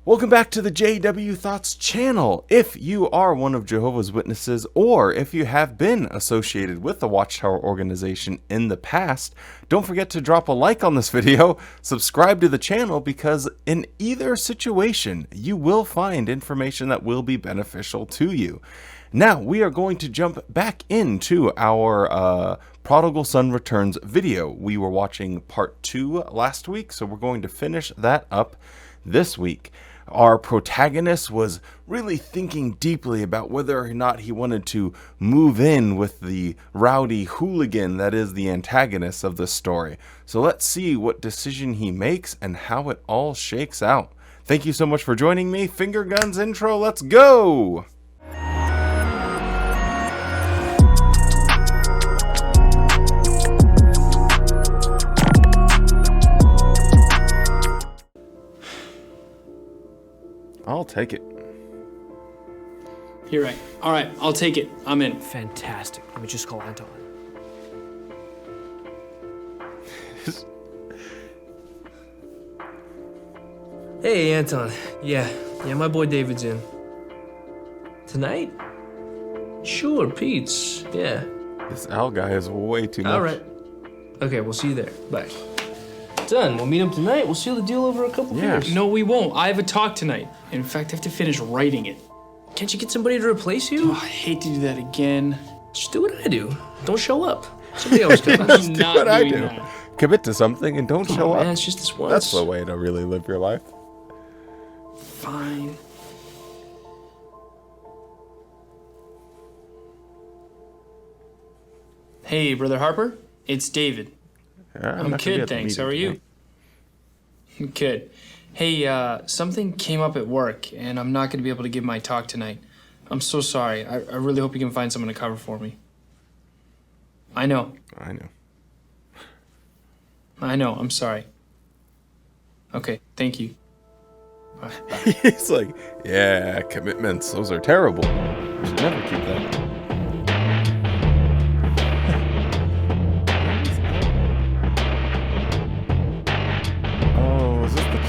Welcome back to the JW Thoughts channel. If you are one of Jehovah's Witnesses, or if you have been associated with the Watchtower organization in the past, don't forget to drop a like on this video, subscribe to the channel, because in either situation, you will find information that will be beneficial to you. Now, we are going to jump back into our Prodigal Son Returns video. We were watching part 2 last week, so we're going to finish that up this week. Our protagonist was really thinking deeply about whether or not he wanted to move in with the rowdy hooligan that is the antagonist of this story. So let's see what decision he makes and how it all shakes out. Thank you so much for joining me. Finger guns intro, let's go! I'll take it. You're right. All right, I'll take it. I'm in. Fantastic. Let me just call Anton. Hey, Anton. Yeah, my boy David's in. Tonight? Sure, Pete's. Yeah. This Al guy is way too much. All right. Okay, we'll see you there. Bye. Done. We'll meet him tonight. We'll seal the deal over a couple beers. No, we won't. I have a talk tonight. In fact, I have to finish writing it. Can't you get somebody to replace you? Oh, I hate to do that again. Just do what I do. Don't show up. Somebody else does. I'm not what I doing do. that. Commit to something and don't show Man, up. it's just this once. That's the way to really live your life. Fine. Hey, Brother Harper. It's David. I'm good, thanks. How are you? Good. Hey, something came up at work, and I'm not going to be able to give my talk tonight. I'm so sorry. I really hope you can find someone to cover for me. I know. I'm sorry. Okay, thank you. Bye. He's like, yeah, commitments. Those are terrible. You should never keep that.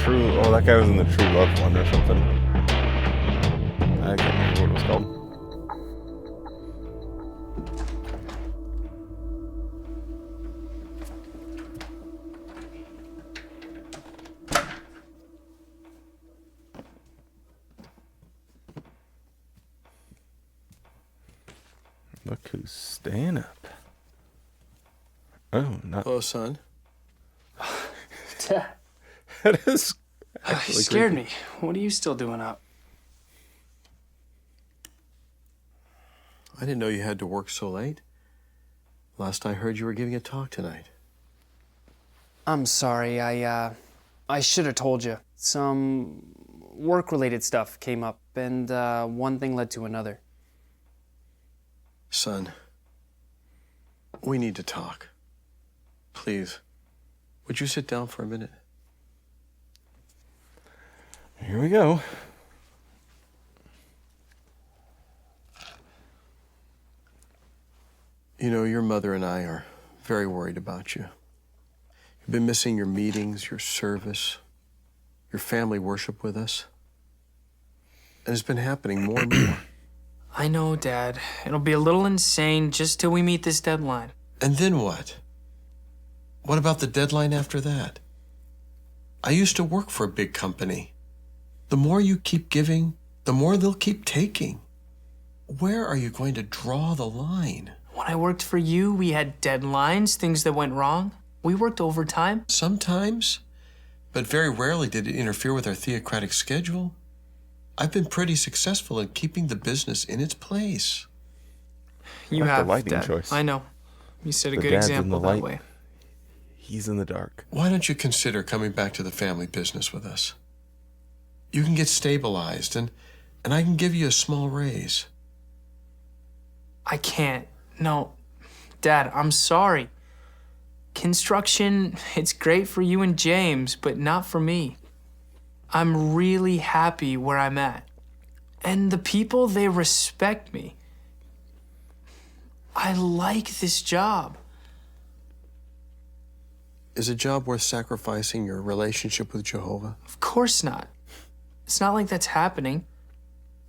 Oh, that guy was in the True Love one or something. I can't remember what it was called. Look who's staying up. Oh, not. Hello, son. Dad. That is. You scared me. What are you still doing up? I didn't know you had to work so late. Last I heard, you were giving a talk tonight. I'm sorry. I should have told you. Some work-related stuff came up, and one thing led to another. Son, we need to talk. Please, would you sit down for a minute? Here we go. You know, your mother and I are very worried about you. You've been missing your meetings, your service, your family worship with us. And it's been happening more and more. I know, Dad. It'll be a little insane just till we meet this deadline. And then what? What about the deadline after that? I used to work for a big company. The more you keep giving, the more they'll keep taking. Where are you going to draw the line? When I worked for you, we had deadlines, things that went wrong. We worked overtime. Sometimes, but very rarely did it interfere with our theocratic schedule. I've been pretty successful in keeping the business in its place. You Like the have, lighting Dad. choice. I know. You set a The good dad's in example the that light. way. He's in the dark. Why don't you consider coming back to the family business with us? You can get stabilized, and I can give you a small raise. I can't. No. Dad, I'm sorry. Construction, it's great for you and James, but not for me. I'm really happy where I'm at. And the people, they respect me. I like this job. Is a job worth sacrificing your relationship with Jehovah? Of course not. It's not like that's happening.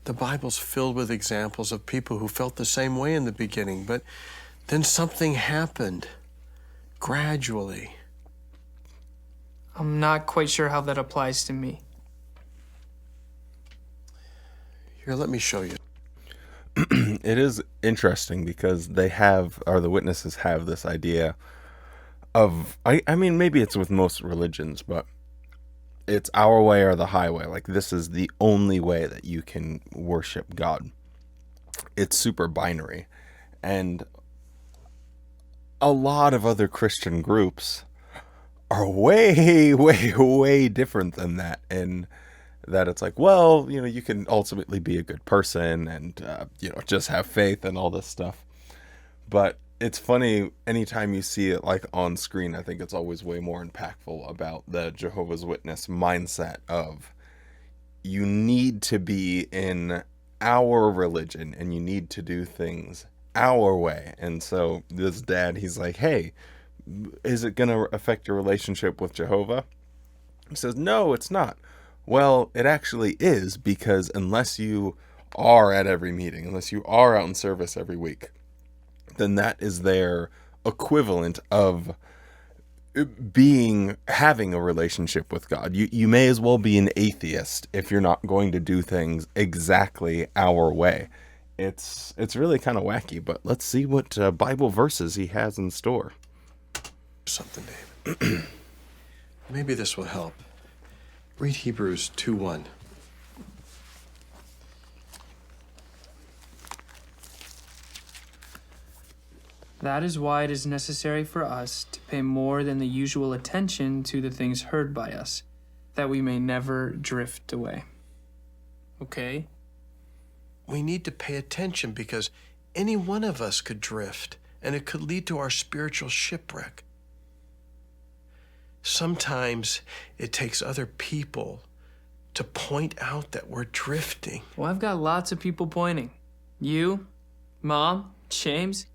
The Bible's filled with examples of people who felt the same way in the beginning, but then something happened. Gradually. I'm not quite sure how that applies to me. Here, let me show you. It is interesting because the witnesses have this idea of, I mean, maybe it's with most religions, but it's our way or the highway. Like, this is the only way that you can worship God. It's super binary. And a lot of other Christian groups are way, way, way different than that. And that it's like, well, you can ultimately be a good person and, just have faith and all this stuff. But it's funny, anytime you see it like on screen, I think it's always way more impactful about the Jehovah's Witness mindset of, you need to be in our religion and you need to do things our way. And so this dad, he's like, hey, is it going to affect your relationship with Jehovah? He says, no, it's not. Well, it actually is, because unless you are at every meeting, unless you are out in service every week, then that is their equivalent of having a relationship with God. You may as well be an atheist if you're not going to do things exactly our way. It's really kind of wacky, but let's see what Bible verses he has in store. Something, David. Maybe this will help. Read Hebrews 2:1. That is why it is necessary for us to pay more than the usual attention to the things heard by us, that we may never drift away. Okay? We need to pay attention because any one of us could drift, and it could lead to our spiritual shipwreck. Sometimes it takes other people to point out that we're drifting. Well, I've got lots of people pointing. You, Mom, James,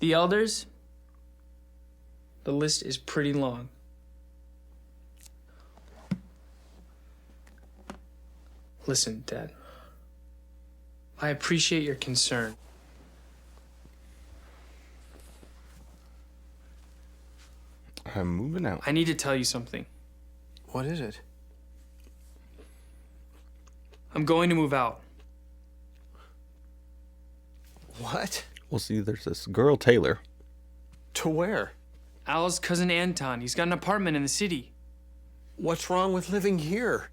the elders. The list is pretty long. Listen, Dad. I appreciate your concern. I'm moving out. I need to tell you something. What is it? I'm going to move out. What? Well, see, there's this girl, Taylor. To where? Al's cousin Anton. He's got an apartment in the city. What's wrong with living here?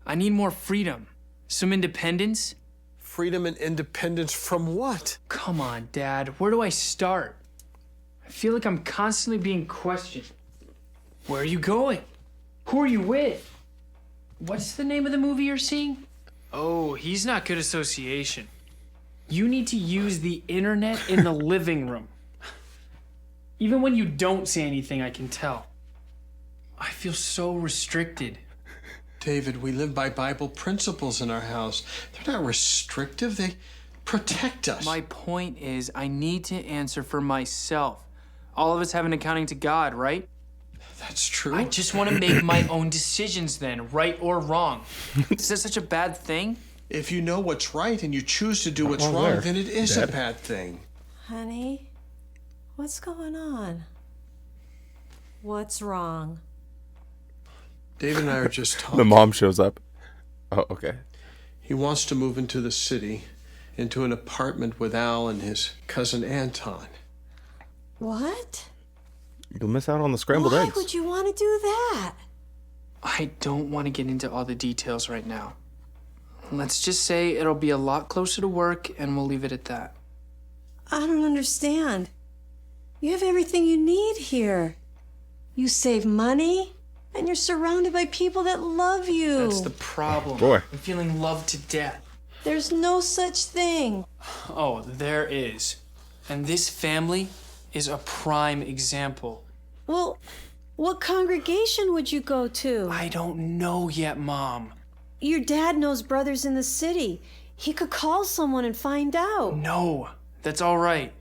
I need more freedom. Some independence. Freedom and independence from what? Come on, Dad. Where do I start? I feel like I'm constantly being questioned. Where are you going? Who are you with? What's the name of the movie you're seeing? Oh, he's not good association. You need to use the internet in the living room. Even when you don't say anything, I can tell. I feel so restricted. David, we live by Bible principles in our house. They're not restrictive, they protect us. My point is, I need to answer for myself. All of us have an accounting to God, right? That's true. I just want to make my own decisions then, right or wrong. Is that such a bad thing? If you know what's right and you choose to do what's wrong, then it is a bad thing. Honey, what's going on? What's wrong? David and I are just talking. The mom shows up. Oh, okay. He wants to move into the city, into an apartment with Al and his cousin Anton. What? You'll miss out on the scrambled Why eggs. would you want to do that? I don't want to get into all the details right now. Let's just say it'll be a lot closer to work, and we'll leave it at that. I don't understand. You have everything you need here. You save money, and you're surrounded by people that love you. That's the problem. Boy. I'm feeling loved to death. There's no such thing. Oh, there is. And this family is a prime example. Well, what congregation would you go to? I don't know yet, Mom. Your dad knows brothers in the city. He could call someone and find out. No, that's all right.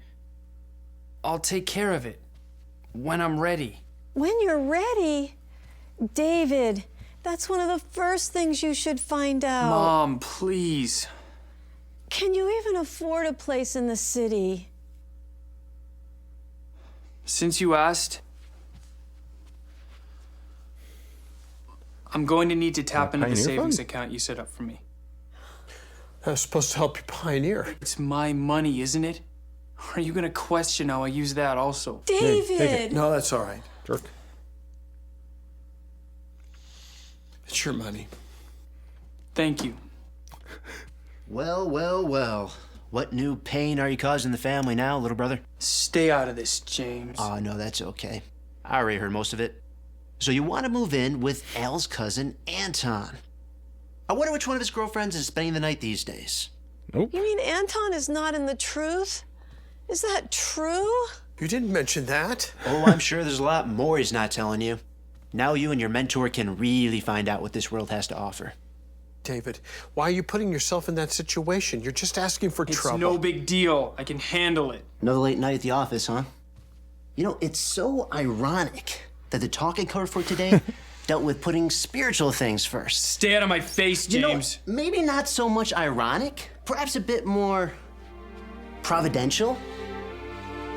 I'll take care of it when I'm ready. When you're ready, David, That's one of the first things you should find out. Mom, please. Can you even afford a place in the city? Since you asked, I'm going to need to tap into the Pioneer savings fund? account you set up for me. I was supposed to help you pioneer. It's my money, isn't it? Are you going to question how I use that also? David! No, that's all right. Jerk. It's your money. Thank you. Well, well, well. What new pain are you causing the family now, little brother? Stay out of this, James. Oh, no, that's okay. I already heard most of it. So you want to move in with Al's cousin, Anton. I wonder which one of his girlfriends is spending the night these days. You mean Anton is not in the truth? Is that true? You didn't mention that. Oh, I'm sure there's a lot more he's not telling you. Now you and your mentor can really find out what this world has to offer. David, why are you putting yourself in that situation? You're just asking for It's trouble. no big deal. I can handle it. Another late night at the office, huh? You know, it's so ironic that the talking cover for today dealt with putting spiritual things first. Stay out of my face, You know, James. maybe not so much ironic, perhaps a bit more providential.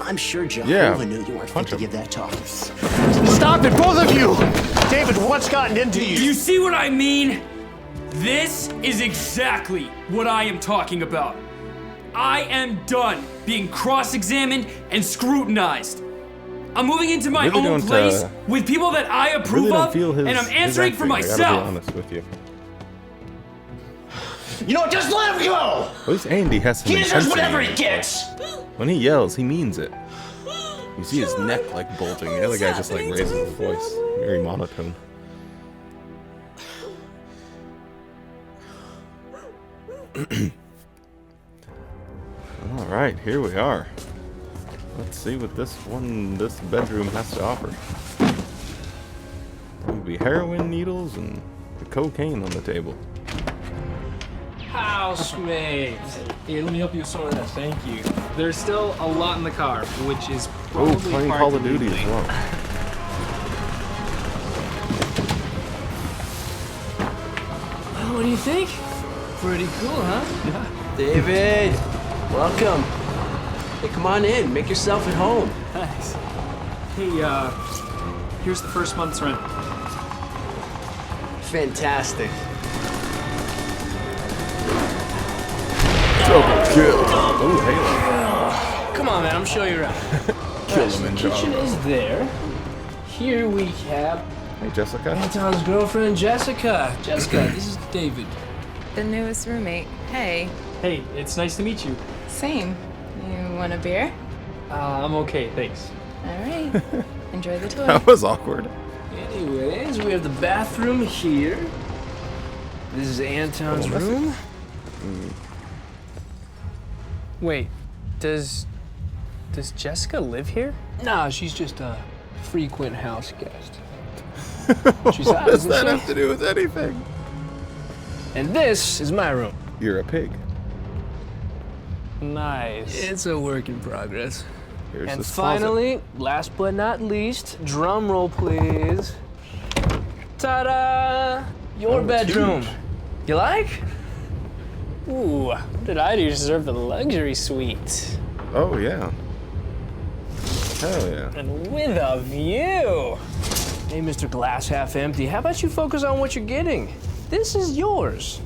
I'm sure Jehovah knew you weren't fit punch to him. give that talk. Stop it, both of you! David, what's gotten into you? You see what I mean? This is exactly what I am talking about. I am done being cross-examined and scrutinized. I'm moving into my Really own don't, place with people that I approve Really don't of, feel his, and I'm his answering for acting, I myself. gotta be honest with you. You know what? Just let him go! At least Andy has some He deserves intensity whatever in he his gets! voice. When he yells, he means it. You see his neck like bulging. The other guy just like raises his voice. Very monotone. Alright, here we are. Let's see what this bedroom has to offer. There'll be heroin needles and the cocaine on the table. Housemate. Here, let me help you with some of that. Thank you. There's still a lot in the car, which is probably Oh, playing part Call of the Duty as evening. well. What do you think? Pretty cool, huh? Yeah. David, welcome. Hey, come on in. Make yourself at home. Thanks. Hey, here's the first month's rent. Fantastic. Double kill. Oh, Halo. Come on, man. I'm showing you around. Kill So him in the kitchen Java. is there. Here we have Hey, Jessica. Anton's girlfriend, Jessica. Jessica, this is David. The newest roommate. Hey, Hey, it's nice to meet you. same. You want a beer? I'm okay, thanks. All right. Enjoy the tour. That was awkward. Anyways, we have the bathroom here. This is Anton's room. Wait, does Jessica live here? Nah, she's just a frequent house guest. She's What hot, does isn't that she? have to do with anything? And this is my room. You're a pig. Nice. It's a work in progress. Here's And this closet. finally, last but not least, drum roll please. Ta-da! Your Oh, it's bedroom. huge. You like? Ooh, what did I do to deserve the luxury suite? Oh, yeah. Hell yeah. And with a view. Hey, Mr. Glass Half Empty, how about you focus on what you're getting? This is yours.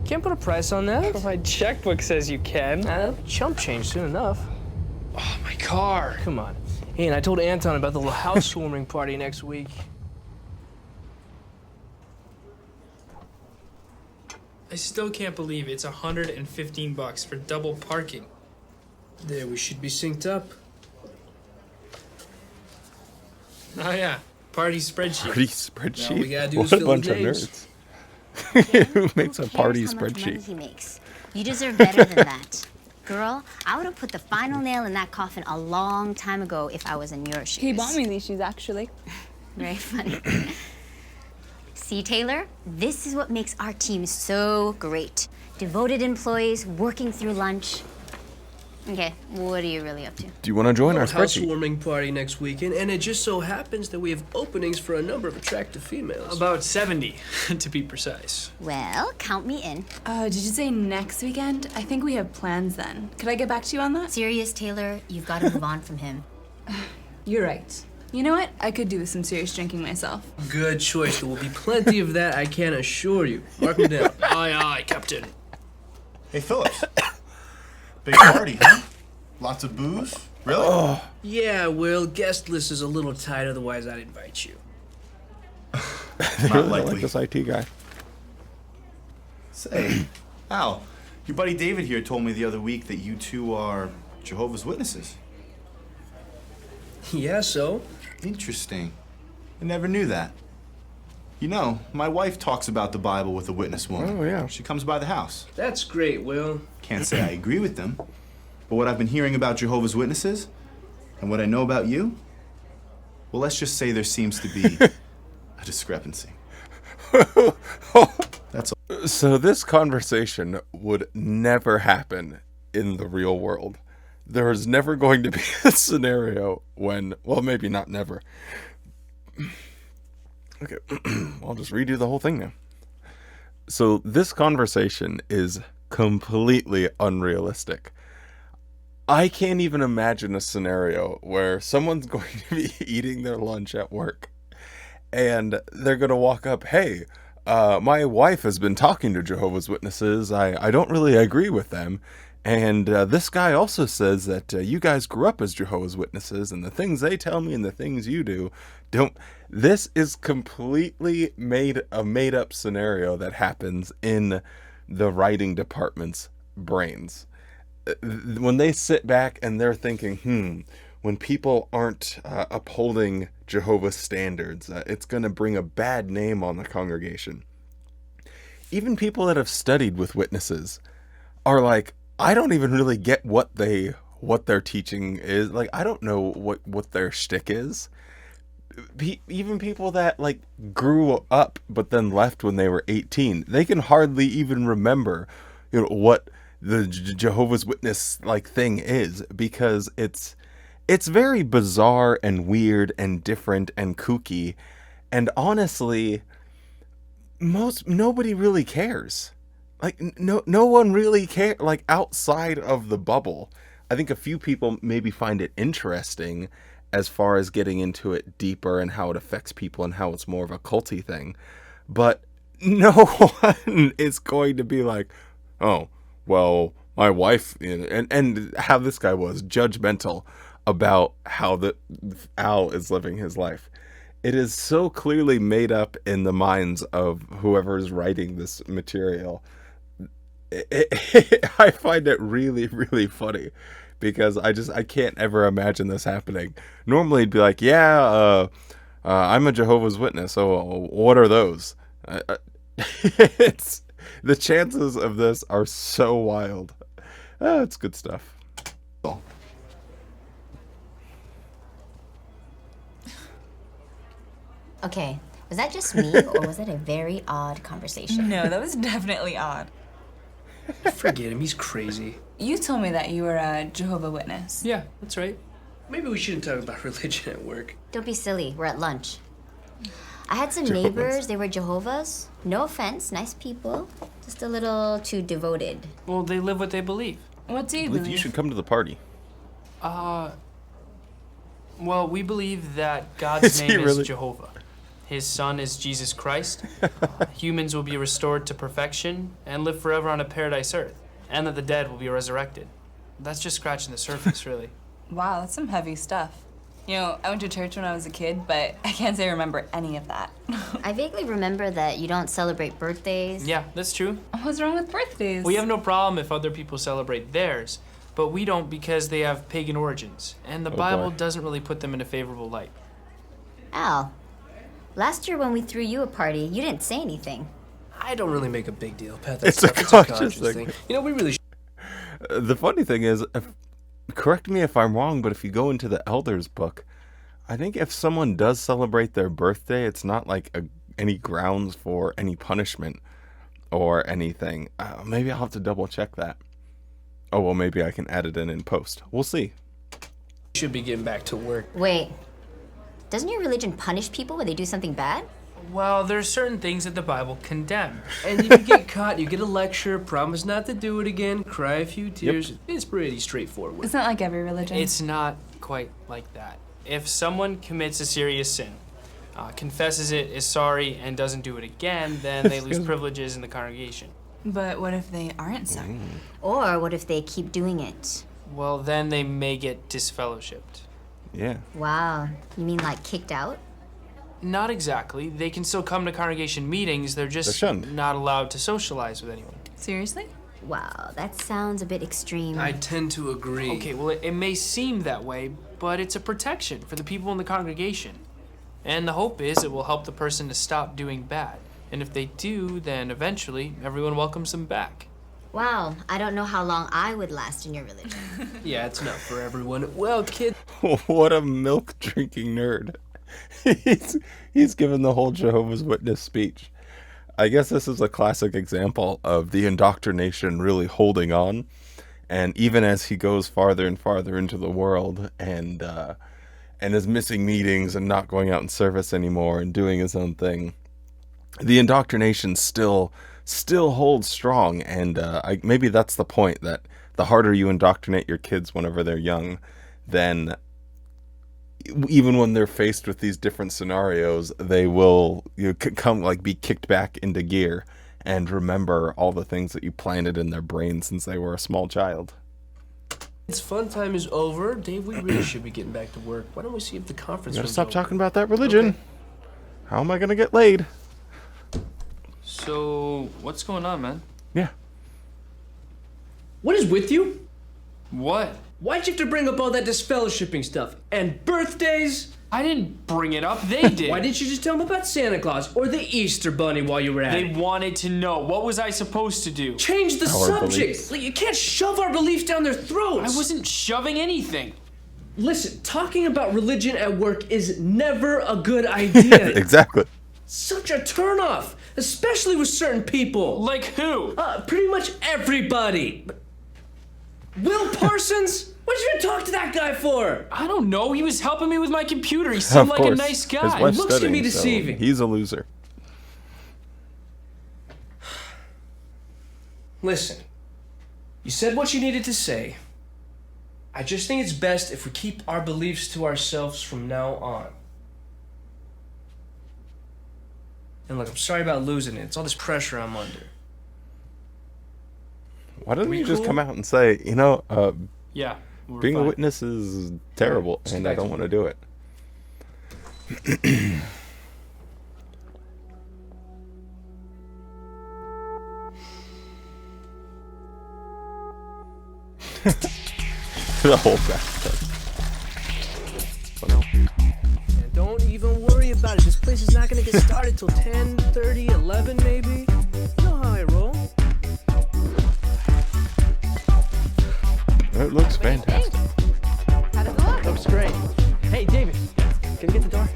Can't put a price on that. My checkbook says you can. Chump change soon enough. Oh, my car. Come on. Hey, and I told Anton about the little housewarming party next week. I still can't believe it's $115 for double parking. There, we should be synced up. Oh yeah, party spreadsheet. Party spreadsheet. All we gotta do What is a fill bunch the of names. nerds. Who makes a Who party cares how much money spreadsheet? he makes? You deserve better than that. Girl, I would have put the final nail in that coffin a long time ago if I was in your shoes. He bought me these shoes, actually. Very funny. See, Taylor? This is what makes our team so great. Devoted employees working through lunch. Okay, what are you really up to? Do you want to join our House spreadsheet? warming party next weekend, and it just so happens that we have openings for a number of attractive females. About 70, to be precise. Well, count me in. Did you say next weekend? I think we have plans then. Could I get back to you on that? Serious, Taylor, you've got to move on from him. You're right. You know what? I could do with some serious drinking myself. Good choice. There will be plenty of that, I can assure you. Mark me down. Aye, aye, Captain. Hey, Phillips. Big party, huh? Lots of booze? Really? Yeah, Will, guest list is a little tight, otherwise I'd invite you. Not I like likely. this IT guy. Say, Al, your buddy David here told me the other week that you two are Jehovah's Witnesses. Yeah, so? Interesting. I never knew that. You know, my wife talks about the Bible with a witness woman. Oh, yeah. She comes by the house. That's great, Will. Can't say I agree with them, but what I've been hearing about Jehovah's Witnesses and what I know about you, well, let's just say there seems to be a discrepancy. That's all. So this conversation would never happen in the real world. There is never going to be a scenario when, well, maybe not never. Okay, I'll just redo the whole thing now. So this conversation is completely unrealistic. I can't even imagine a scenario where someone's going to be eating their lunch at work and they're going to walk up, hey, my wife has been talking to Jehovah's Witnesses. I don't really agree with them. And this guy also says that you guys grew up as Jehovah's Witnesses, and the things they tell me and the things you do don't. This is completely a made-up scenario that happens in the writing department's brains. When they sit back and they're thinking, when people aren't upholding Jehovah's standards, it's going to bring a bad name on the congregation. Even people that have studied with witnesses are like, I don't even really get what their teaching is. Like, I don't know what their shtick is. Even people that like grew up but then left when they were 18, they can hardly even remember, what the Jehovah's Witness like thing is, because it's very bizarre and weird and different and kooky, and honestly, nobody really cares. Like, no one really cares, like, outside of the bubble. I think a few people maybe find it interesting as far as getting into it deeper and how it affects people and how it's more of a culty thing. But no one is going to be like, oh, well, my wife, and how this guy was judgmental about how Al is living his life. It is so clearly made up in the minds of whoever is writing this material. I find it really, really funny, because I can't ever imagine this happening. Normally it'd be like, I'm a Jehovah's Witness, so what are those? It's the chances of this are so wild. It's good stuff. Okay, was that just me, or was that a very odd conversation? No, that was definitely odd. Forget him, he's crazy. You told me that you were a Jehovah Witness. Yeah, that's right. Maybe we shouldn't talk about religion at work. Don't be silly, we're at lunch. I had some neighbors, they were Jehovah's. No offense, nice people. Just a little too devoted. Well, they live what they believe. What do you I believe believe? you should come to the party. Well, we believe that God's name really? is Jehovah. His son is Jesus Christ. Humans will be restored to perfection and live forever on a paradise earth. And that the dead will be resurrected. That's just scratching the surface, really. Wow, that's some heavy stuff. You know, I went to church when I was a kid, but I can't say I remember any of that. I vaguely remember that you don't celebrate birthdays. Yeah, that's true. What's wrong with birthdays? We have no problem if other people celebrate theirs, but we don't because they have pagan origins, and the Bible doesn't really put them in a favorable light. Al, last year when we threw you a party, you didn't say anything. I don't really make a big deal, Pat. It's a conscious thing. You know, we really The funny thing is, correct me if I'm wrong, but if you go into the Elders book, I think if someone does celebrate their birthday, it's not like any grounds for any punishment or anything. Maybe I'll have to double check that. Oh, well, maybe I can add it in post. We'll see. Should be getting back to work. Wait, doesn't your religion punish people when they do something bad? Well, there's certain things that the Bible condemns. And if you get caught, you get a lecture, promise not to do it again, cry a few tears. Yep. It's pretty straightforward. It's not like every religion. It's not quite like that. If someone commits a serious sin, confesses it, is sorry, and doesn't do it again, then they lose privileges in the congregation. But what if they aren't sorry? Or what if they keep doing it? Well, then they may get disfellowshipped. Yeah. Wow, you mean like kicked out? Not exactly. They can still come to congregation meetings, they're just not allowed to socialize with anyone. Seriously? Wow, that sounds a bit extreme. I tend to agree. Okay, well, it may seem that way, but it's a protection for the people in the congregation. And the hope is it will help the person to stop doing bad. And if they do, then eventually everyone welcomes them back. Wow, I don't know how long I would last in your religion. Yeah, it's not for everyone. Well, kid. What a milk-drinking nerd. He's given the whole Jehovah's Witness speech. I guess this is a classic example of the indoctrination really holding on. And even as he goes farther and farther into the world and is missing meetings and not going out in service anymore and doing his own thing, the indoctrination still holds strong. And maybe that's the point, that the harder you indoctrinate your kids whenever they're young, then even when they're faced with these different scenarios, they will be kicked back into gear and remember all the things that you planted in their brain since they were a small child. It's fun time is over. Dave, we really should be getting back to work. Why don't we see if the conference You gotta room's stop open? talking about that religion. Okay. How am I gonna get laid? So, what's going on, man? Yeah. What is with you? What? Why'd you have to bring up all that disfellowshipping stuff? And birthdays? I didn't bring it up, they did. Why didn't you just tell them about Santa Claus or the Easter Bunny while you were at it? They wanted to know. What was I supposed to do? Change the subject! Like, you can't shove our beliefs down their throats! I wasn't shoving anything. Listen, talking about religion at work is never a good idea. Exactly. Such a turnoff, especially with certain people. Like who? Pretty much everybody. Will Parsons? What did you even talk to that guy for? I don't know. He was helping me with my computer. He seemed like a nice guy. His wife's Looks to studying, be deceiving. So he's a loser. Listen, you said what you needed to say. I just think it's best if we keep our beliefs to ourselves from now on. And look, I'm sorry about losing it. It's all this pressure I'm under. Why doesn't he just come out and say, yeah, being a witness is terrible, and I don't want to do it. The whole bathtub. And don't even worry about it. This place is not going to get started till 10:30, 11 maybe. You know how I roll. It looks fantastic. How'd it look? Looks great. Hey, David, can you get the door?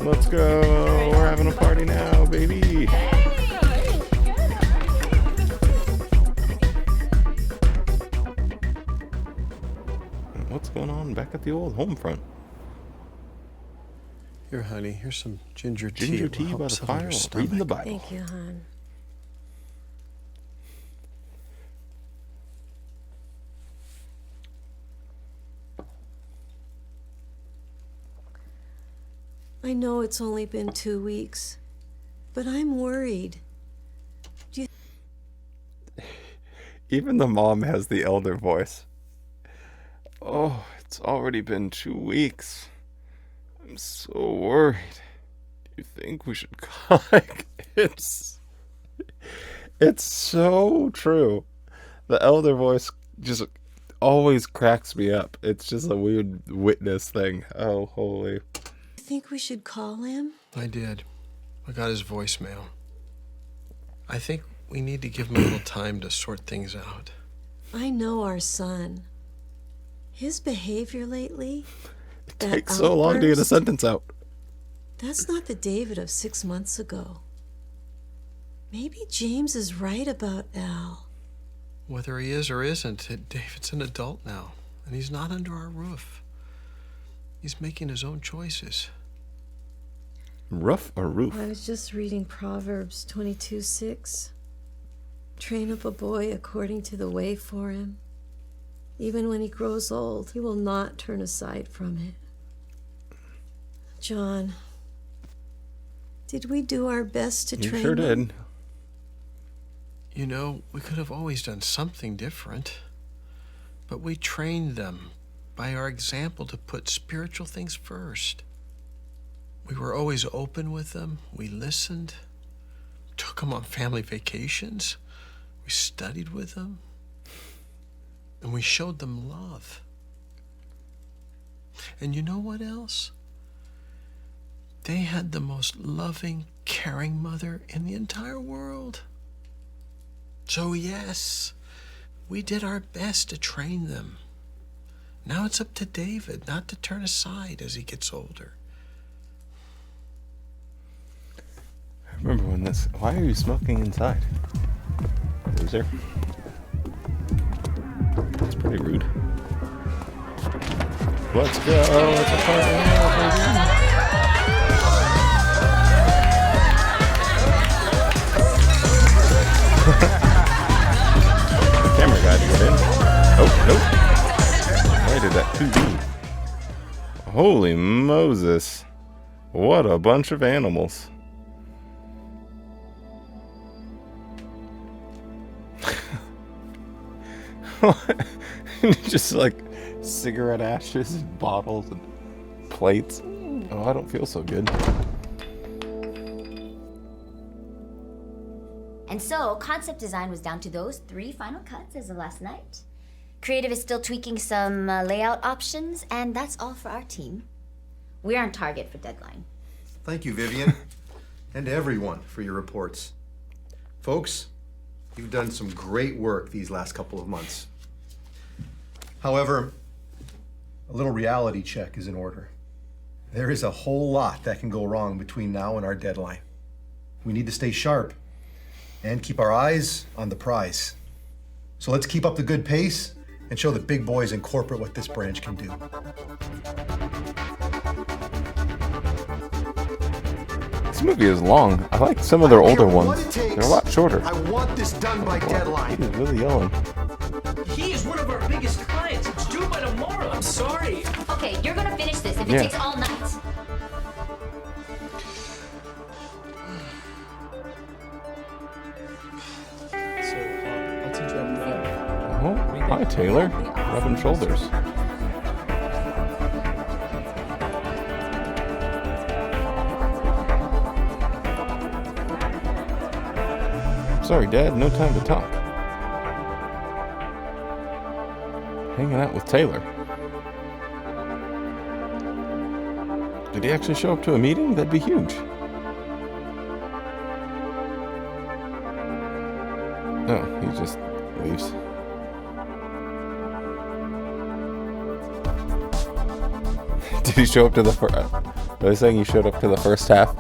Let's go. We're having a party now, baby. What's going on back at the old home front? Here, honey, here's some ginger tea. Ginger tea by the fire, reading the Bible. Thank you, hon. I know it's only been 2 weeks, but I'm worried. Even the mom has the elder voice. Oh, it's already been 2 weeks. I'm so worried. Do you think we should call? It's so true. The elder voice just always cracks me up. It's just a weird witness thing. Oh, holy. Think we should call him? I did. I got his voicemail. I think we need to give him a little time to sort things out. I know our son. His behavior lately. It takes so long to get a sentence out. That's not the David of 6 months ago. Maybe James is right about Al. Whether he is or isn't, David's an adult now, and he's not under our roof. He's making his own choices. Roof or roof? I was just reading Proverbs 22:6. Train up a boy according to the way for him. Even when he grows old, he will not turn aside from it. John, did we do our best to train You sure them? did. You know, we could have always done something different, but we trained them by our example to put spiritual things first. We were always open with them. We listened, took them on family vacations. We studied with them, and we showed them love. And you know what else? They had the most loving, caring mother in the entire world. So yes, we did our best to train them. Now it's up to David not to turn aside as he gets older. I remember when this... Why are you smoking inside? Loser. That's pretty rude. Let's go. It's a party now, baby. Camera guy to get in. Oh, nope. Why did that 2D? Holy Moses. What a bunch of animals. Just like cigarette ashes and bottles and plates. Oh, I don't feel so good. And so, concept design was down to those 3 final cuts as of last night. Creative is still tweaking some layout options, and that's all for our team. We're on target for deadline. Thank you, Vivian, and everyone for your reports. Folks, you've done some great work these last couple of months. However, a little reality check is in order. There is a whole lot that can go wrong between now and our deadline. We need to stay sharp and keep our eyes on the prize. So let's keep up the good pace and show the big boys in corporate what this branch can do. This movie is long. I like some of their older ones. They're a lot shorter. I want this done by deadline. He's really yelling. He is one of our biggest clients. It's due by tomorrow. I'm sorry. Okay, you're gonna finish this if it Yeah. takes all night. I'll teach you how to Oh, hi Taylor. Rubbing shoulders. Sorry, Dad, no time to talk. Hanging out with Taylor. Did he actually show up to a meeting? That'd be huge. No, he just leaves. Did he show up to the first? Are they saying he showed up to the first half?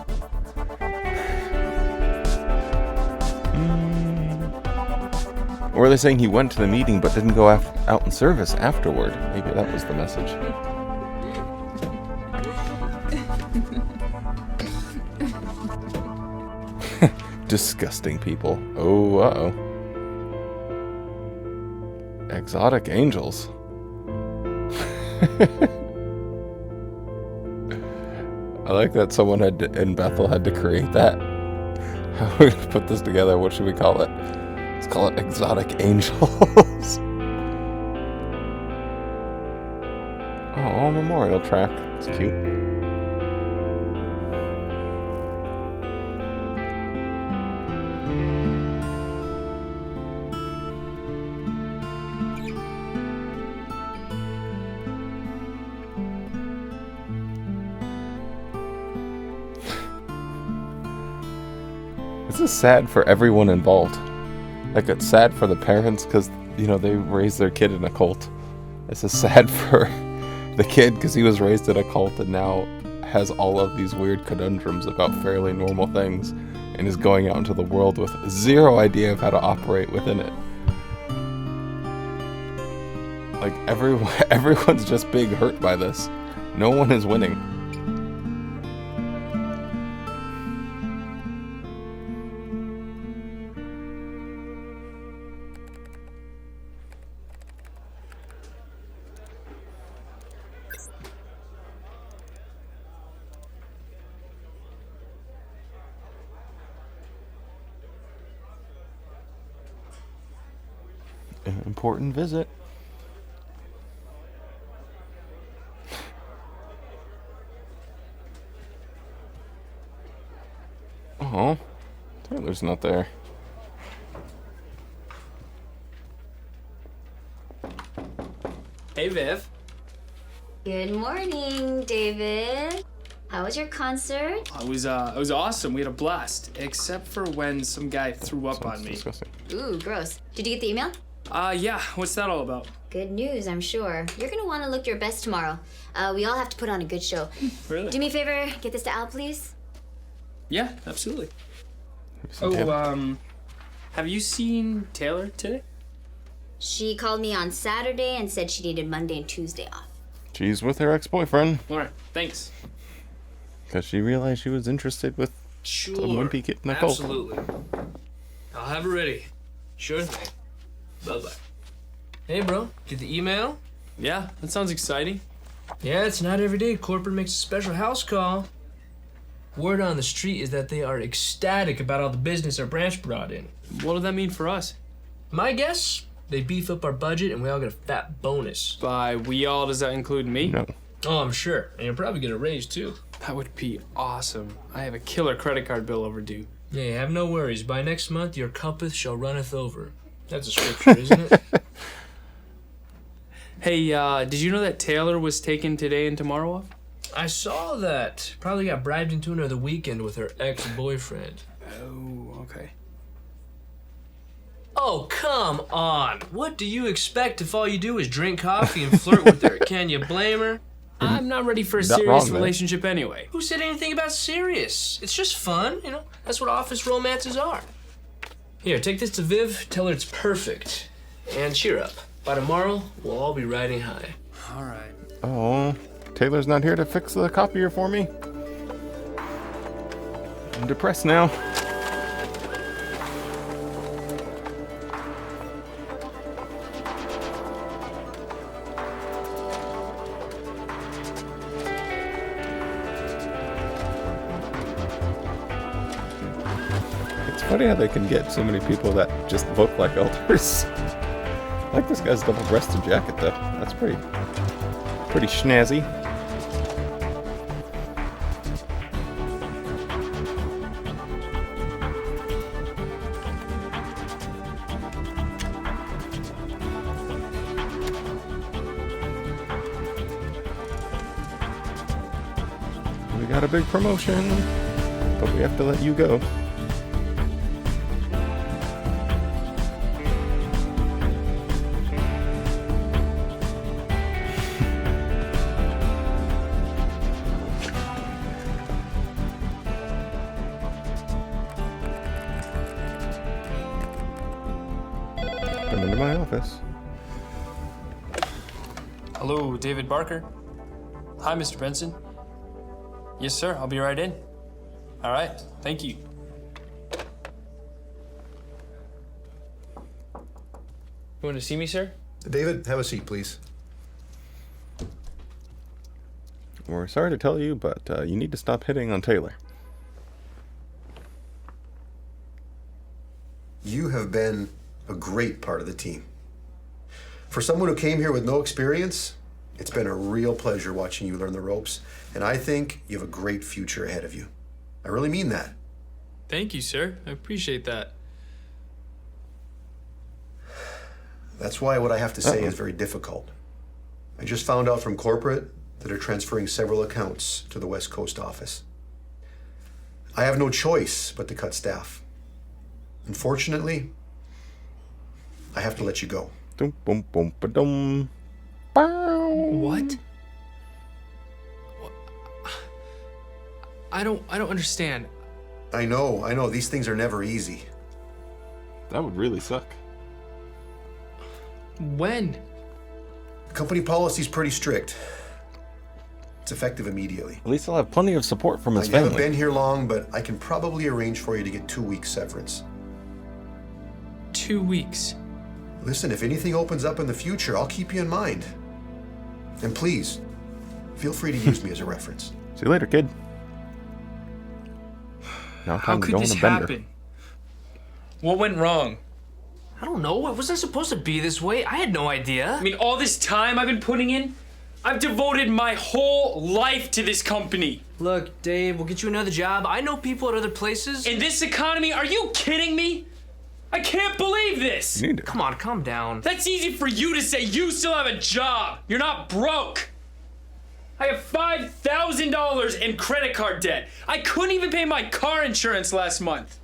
Or are they saying he went to the meeting but didn't go out in service afterward? Maybe that was the message. Disgusting people. Oh, uh-oh. Exotic angels. I like that someone in Bethel had to create that. How are we going to put this together? What should we call it? Let's call it Exotic Angels. Oh, memorial track. It's cute. This is sad for everyone involved. Like, it's sad for the parents because, you know, they raised their kid in a cult. This is sad for the kid because he was raised in a cult and now has all of these weird conundrums about fairly normal things and is going out into the world with zero idea of how to operate within it. Like, everyone's just being hurt by this. No one is winning. An important visit. Oh, Taylor's not there. Hey, Viv. Good morning, David. How was your concert? It was awesome. We had a blast, except for when some guy threw up on me. Disgusting. Ooh, gross. Did you get the email? Yeah. What's that all about? Good news, I'm sure. You're gonna want to look your best tomorrow. We all have to put on a good show. Really? Do me a favor, get this to Al, please. Yeah, absolutely. Have you seen Taylor today? She called me on Saturday and said she needed Monday and Tuesday off. She's with her ex-boyfriend. All right, thanks. Because she realized she was interested with some wimpy kid Nicole. Absolutely. I'll have it ready. Sure thing. Bye-bye. Hey, bro. Get the email? Yeah, that sounds exciting. Yeah, it's not every day corporate makes a special house call. Word on the street is that they are ecstatic about all the business our branch brought in. What does that mean for us? My guess, they beef up our budget and we all get a fat bonus. By we all, does that include me? No. Oh, I'm sure. And you'll probably get a raise, too. That would be awesome. I have a killer credit card bill overdue. Yeah, have no worries. By next month, your cuppeth shall runneth over. That's a scripture, isn't it? Hey, did you know that Taylor was taking today and tomorrow off? I saw that. Probably got bribed into another weekend with her ex-boyfriend. Oh, okay. Oh, come on. What do you expect if all you do is drink coffee and flirt with her? Can you blame her? I'm not ready for a Not serious wrong, man. relationship anyway. Who said anything about serious? It's just fun, you know? That's what office romances are. Here, take this to Viv. Tell her it's perfect. And cheer up. By tomorrow, we'll all be riding high. All right. Oh, Taylor's not here to fix the copier for me. I'm depressed now. It's funny how they can get so many people that just look like elders. I like this guy's double-breasted jacket though. That's pretty snazzy. We got a big promotion, but we have to let you go. Come into my office. Hello, David Barker. Hi, Mr. Benson. Yes, sir. I'll be right in. All right. Thank you. You want to see me, sir? David, have a seat, please. We're sorry to tell you, but you need to stop hitting on Taylor. You have been a great part of the team. For someone who came here with no experience, it's been a real pleasure watching you learn the ropes, and I think you have a great future ahead of you. I really mean that. Thank you, sir. I appreciate that. That's why what I have to say is very difficult. I just found out from corporate that they're transferring several accounts to the West Coast office. I have no choice but to cut staff. Unfortunately, I have to let you go. Dum bum bum ba dum. Bow. What? I don't understand. I know. These things are never easy. That would really suck. When? Company policy's pretty strict. It's effective immediately. At least he'll have plenty of support from his You haven't family. been here long, but I can probably arrange for you to get 2 weeks severance. 2 weeks. Listen, if anything opens up in the future, I'll keep you in mind. And please, feel free to use me as a reference. See you later, kid. Now How time to could go on this a bender. happen? What went wrong? I don't know. It wasn't supposed to be this way. I had no idea. I mean, all this time I've been putting in, I've devoted my whole life to this company. Look, Dave, we'll get you another job. I know people at other places. In this economy, are you kidding me? I can't believe this. You need to. Come on, calm down. That's easy for you to say. You still have a job. You're not broke. I have $5,000 in credit card debt. I couldn't even pay my car insurance last month.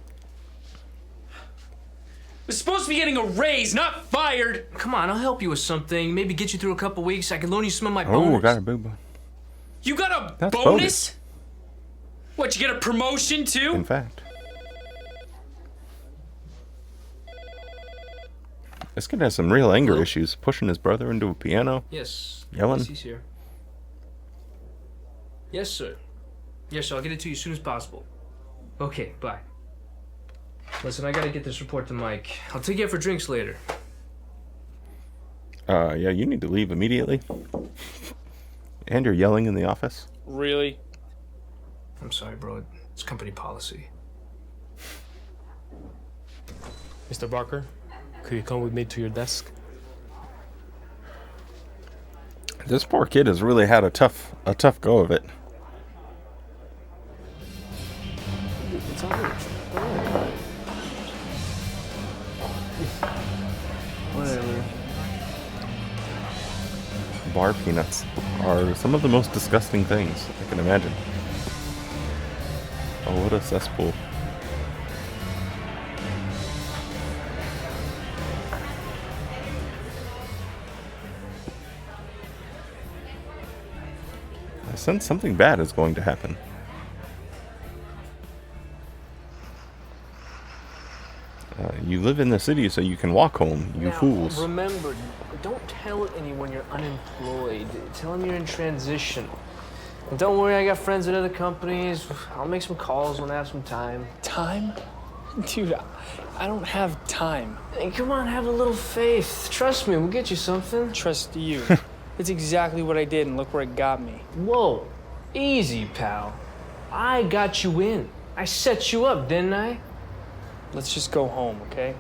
I was supposed to be getting a raise, not fired. Come on, I'll help you with something. Maybe get you through a couple weeks. I can loan you some of my bonus. Oh, got a boob. You got a That's bonus? What, you get a promotion too? In fact. This kid has some real anger issues. Pushing his brother into a piano. Yes. Yelling. Yes, he's here. Yes, sir. Yes, sir. I'll get it to you as soon as possible. Okay, bye. Listen, I gotta get this report to Mike. I'll take you out for drinks later. Yeah, you need to leave immediately. And you're yelling in the office. Really? I'm sorry, bro. It's company policy. Mr. Barker, could you come with me to your desk? This poor kid has really had a tough go of it. It's all right. Whatever. Bar peanuts are some of the most disgusting things I can imagine. Oh, what a cesspool. I sense something bad is going to happen. You live in the city so you can walk home, you Now, fools. Remember, don't tell anyone you're unemployed. Tell them you're in transition. And don't worry, I got friends at other companies. I'll make some calls when I have some time. Time? Dude, I don't have time. Hey, come on, have a little faith. Trust me, we'll get you something. Trust you. That's exactly what I did, and look where it got me. Whoa, easy, pal. I got you in. I set you up, didn't I? Let's just go home, okay?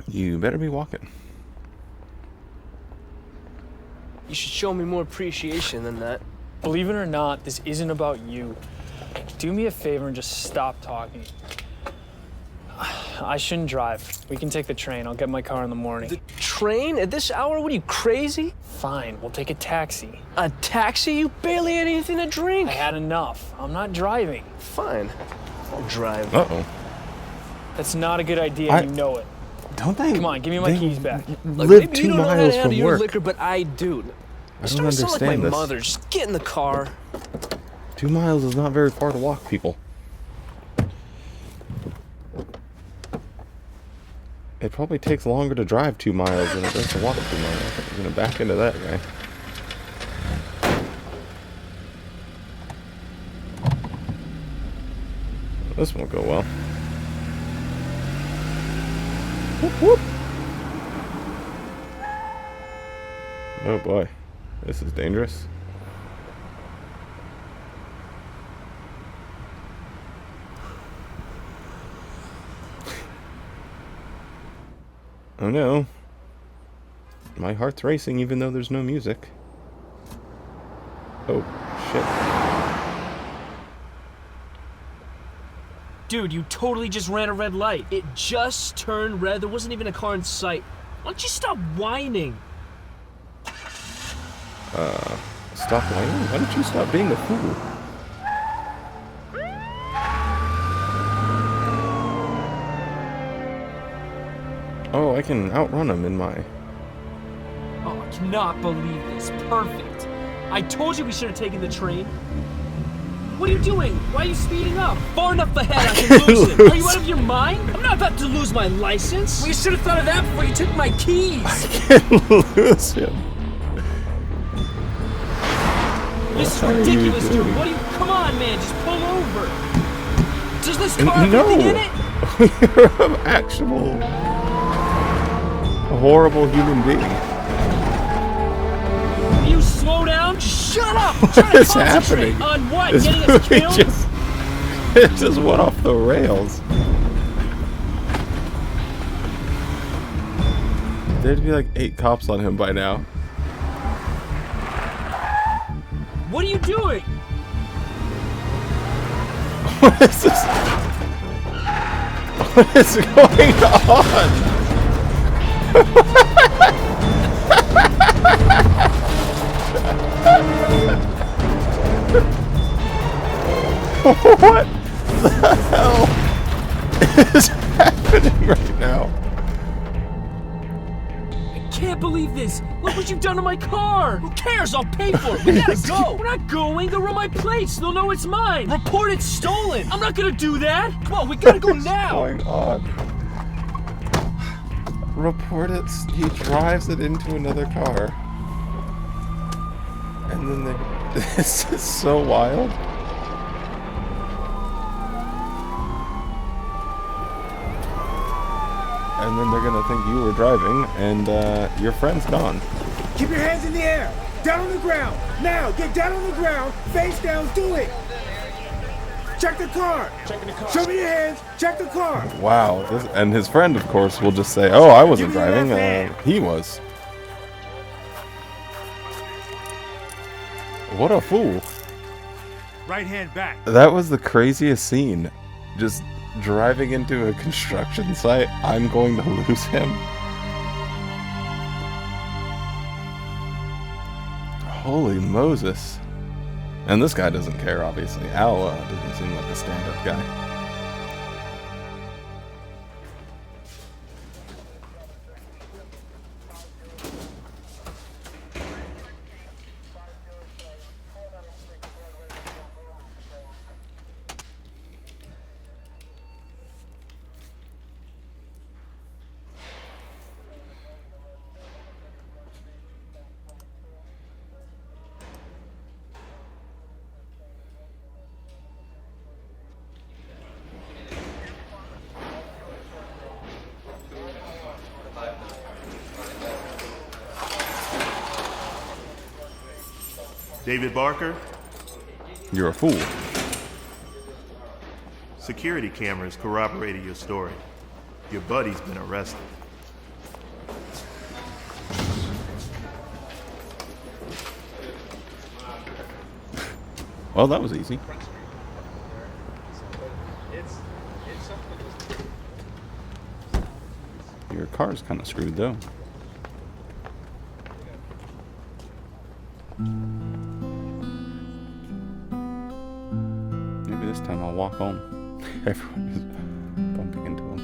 You better be walking. You should show me more appreciation than that. Believe it or not, this isn't about you. Do me a favor and just stop talking. I shouldn't drive. We can take the train. I'll get my car in the morning. The train? At this hour? What are you, crazy? Fine, we'll take a taxi. A taxi? You barely had anything to drink. I had enough. I'm not driving. Fine. I'll drive. Uh-oh. That's not a good idea, you know it. Don't they? Come on, give me my keys back. Look, Live maybe 2 you don't know how miles to handle from your work. liquor, but I do. I don't Sound like my understand this. mother. Just get in the car. 2 miles is not very far to walk, people. It probably takes longer to drive 2 miles than it does to walk 2 miles. I'm gonna back into that guy. This won't go well. Whoop, whoop. Oh boy, this is dangerous. Oh no. My heart's racing even though there's no music. Oh, shit. Dude, you totally just ran a red light. It just turned red. There wasn't even a car in sight. Why don't you stop whining? Stop whining? Why don't you stop being a fool? Oh, I can outrun him in my... Oh, I cannot believe this. Perfect. I told you we should have taken the train. What are you doing? Why are you speeding up? Far enough ahead I can lose him. Are you out of your mind? I'm not about to lose my license. Well, you should have thought of that before you took my keys. I can't lose him. This is ridiculous, dude. What do you... Come on, man. Just pull over. Does this car have anything in it? You're an actual horrible human being. You slow down? Just shut up. What is happening? On what? This Getting us movie killed? it just went off the rails. There'd be like 8 cops on him by now. What are you doing? What is this? What is going on? What the hell is happening right now? I can't believe this. Look what you've done to my car. Who cares? I'll pay for it. We gotta go. We're not going. They'll run my plates. They'll know it's mine. Report it stolen. I'm not gonna do that. Come on, we gotta go now. What's going on? Report it. He drives it into another car. And then they... This is so wild. And then they're gonna think you were driving, and your friend's gone. Keep your hands in the air. Down on the ground. Now, get down on the ground. Face down. Do it. Check the car. Checking the car. Show me your hands. Check the car. Wow. And his friend, of course, will just say, "Oh, I wasn't driving. He was." What a fool. Right hand back. That was the craziest scene. Just driving into a construction site. I'm going to lose him. Holy Moses. And this guy doesn't care, obviously. Al doesn't seem like a stand-up guy. David Barker? You're a fool. Security cameras corroborated your story. Your buddy's been arrested. Well, that was easy. Your car's kind of screwed, though. Maybe this time I'll walk home. Everyone is bumping into him.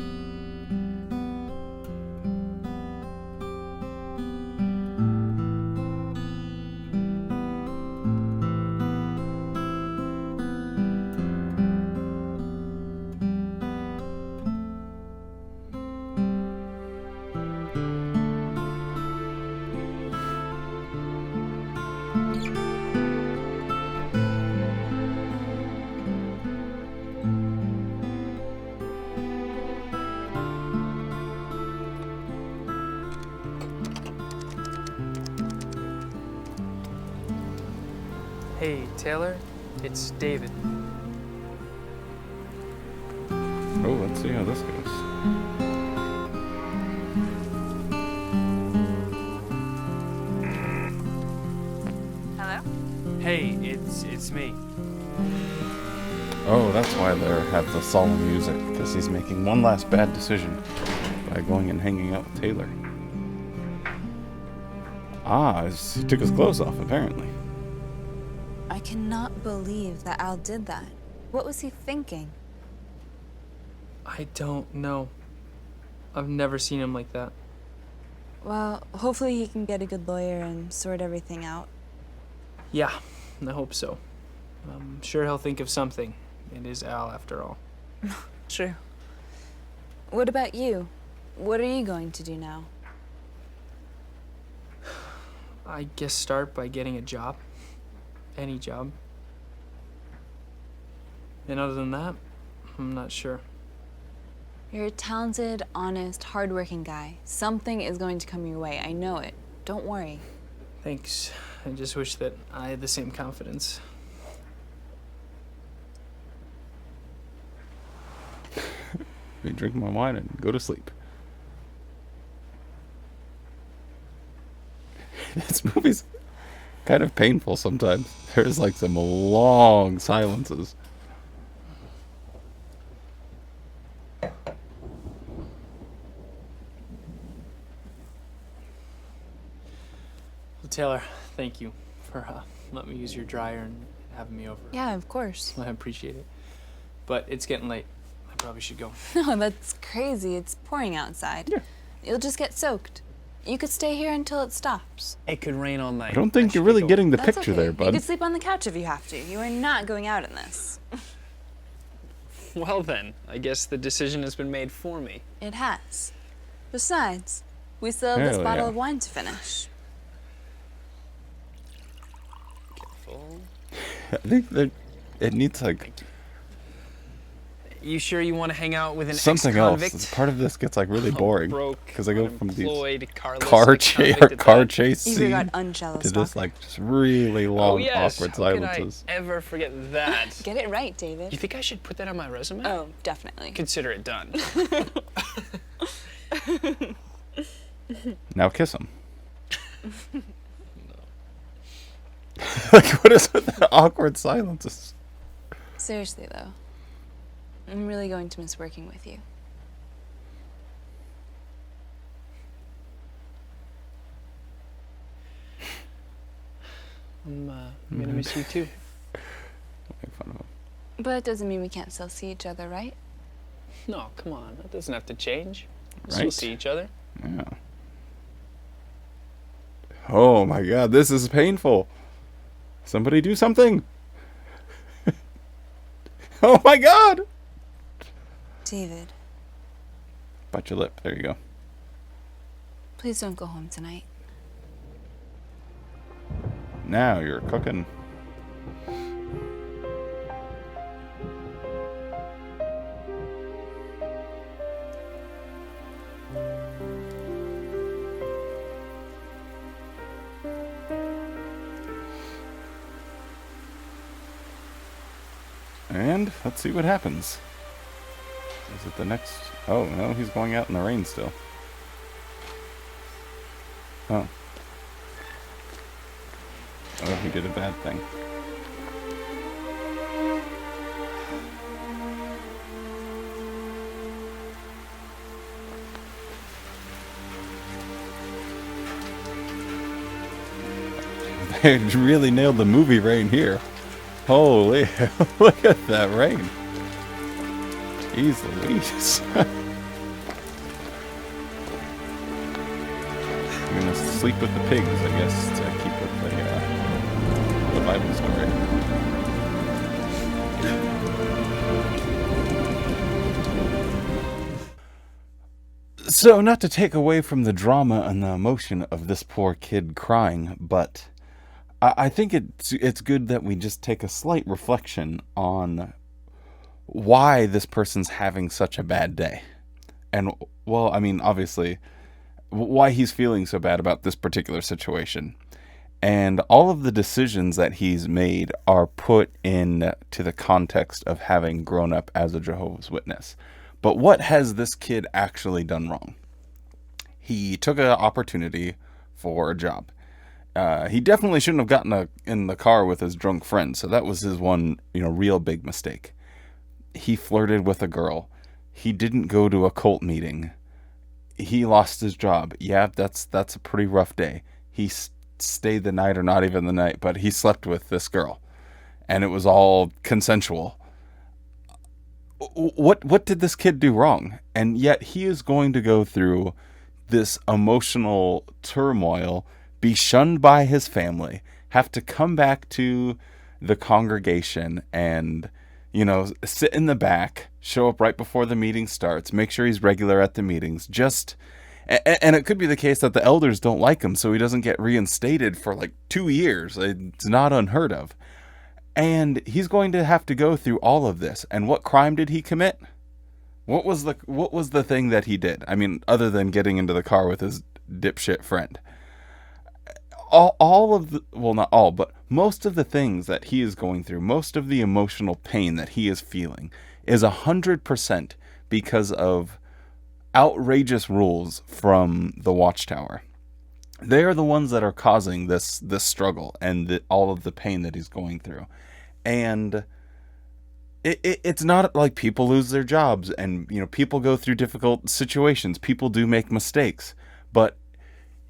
Hey, Taylor, it's David. Oh, let's see how this goes. Hello? Hey, it's me. Oh, that's why they have the solemn music, because he's making one last bad decision by going and hanging out with Taylor. Ah, he took his clothes off, apparently. I cannot believe that Al did that. What was he thinking? I don't know. I've never seen him like that. Well, hopefully he can get a good lawyer and sort everything out. Yeah, I hope so. I'm sure he'll think of something. It is Al, after all. True. What about you? What are you going to do now? I guess start by getting a job. Any job. And other than that, I'm not sure. You're a talented, honest, hardworking guy. Something is going to come your way. I know it. Don't worry. Thanks. I just wish that I had the same confidence. We drink my wine and go to sleep. This movie's kind of painful sometimes. There's like some long silences. Well, Taylor, thank you for letting me use your dryer and having me over. Yeah, of course. I appreciate it. But it's getting late. I probably should go. No, that's crazy. It's pouring outside. Yeah. You'll just get soaked. You could stay here until it stops. It could rain all night. I don't think you're really getting the That's picture okay. there, bud. You could sleep on the couch if you have to. You are not going out in this. Well then, I guess the decision has been made for me. It has. Besides, we still have this Hell bottle yeah. of wine to finish. I think that it needs like You sure you want to hang out with an something ex-convict? else. Part of this gets like really boring broke, because I go from these unemployed, carless, car ex-convict chase You scene got unjealous to this stalker. like just really long Oh yes, awkward how could I silences. ever forget that? Get it right, David. You think I should put that on my resume? Oh, definitely. Consider it done. Now kiss him. Like what is with the awkward silences? Seriously, though. I'm really going to miss working with you. I'm gonna miss you too. Make fun of him. But it doesn't mean we can't still see each other, right? No, come on. That doesn't have to change. We'll Right. still see each other. Yeah. Oh my god, this is painful. Somebody do something. Oh my god. David, Bite your lip. There you go. please don't go home tonight. Now you're cooking. And let's see what happens. Is it the next? Oh no, he's going out in the rain still. Oh. Oh, he did a bad thing. They really nailed the movie rain here. Holy, look at that rain. Jeez Louise. I'm gonna sleep with the pigs, I guess, to keep with the Bible story. So, not to take away from the drama and the emotion of this poor kid crying, but I think it's good that we just take a slight reflection on why this person's having such a bad day. And, well, I mean, obviously, why he's feeling so bad about this particular situation. And all of the decisions that he's made are put in to the context of having grown up as a Jehovah's Witness. But what has this kid actually done wrong? He took an opportunity for a job. He definitely shouldn't have gotten in the car with his drunk friend. So that was his one, real big mistake. He flirted with a girl. He didn't go to a cult meeting. He lost his job. Yeah, that's a pretty rough day. He stayed the night, or not even the night, but he slept with this girl, and it was all consensual. What did this kid do wrong? And yet he is going to go through this emotional turmoil, be shunned by his family, have to come back to the congregation and, sit in the back, show up right before the meeting starts, make sure he's regular at the meetings, and it could be the case that the elders don't like him, so he doesn't get reinstated for like 2 years. It's not unheard of. And he's going to have to go through all of this. And what crime did he commit? What was the thing that he did? I mean, other than getting into the car with his dipshit friend. Not all, but most of the things that he is going through, most of the emotional pain that he is feeling is 100% because of outrageous rules from the Watchtower. They are the ones that are causing this struggle and all of the pain that he's going through. And it's not like people lose their jobs and, people go through difficult situations. People do make mistakes. But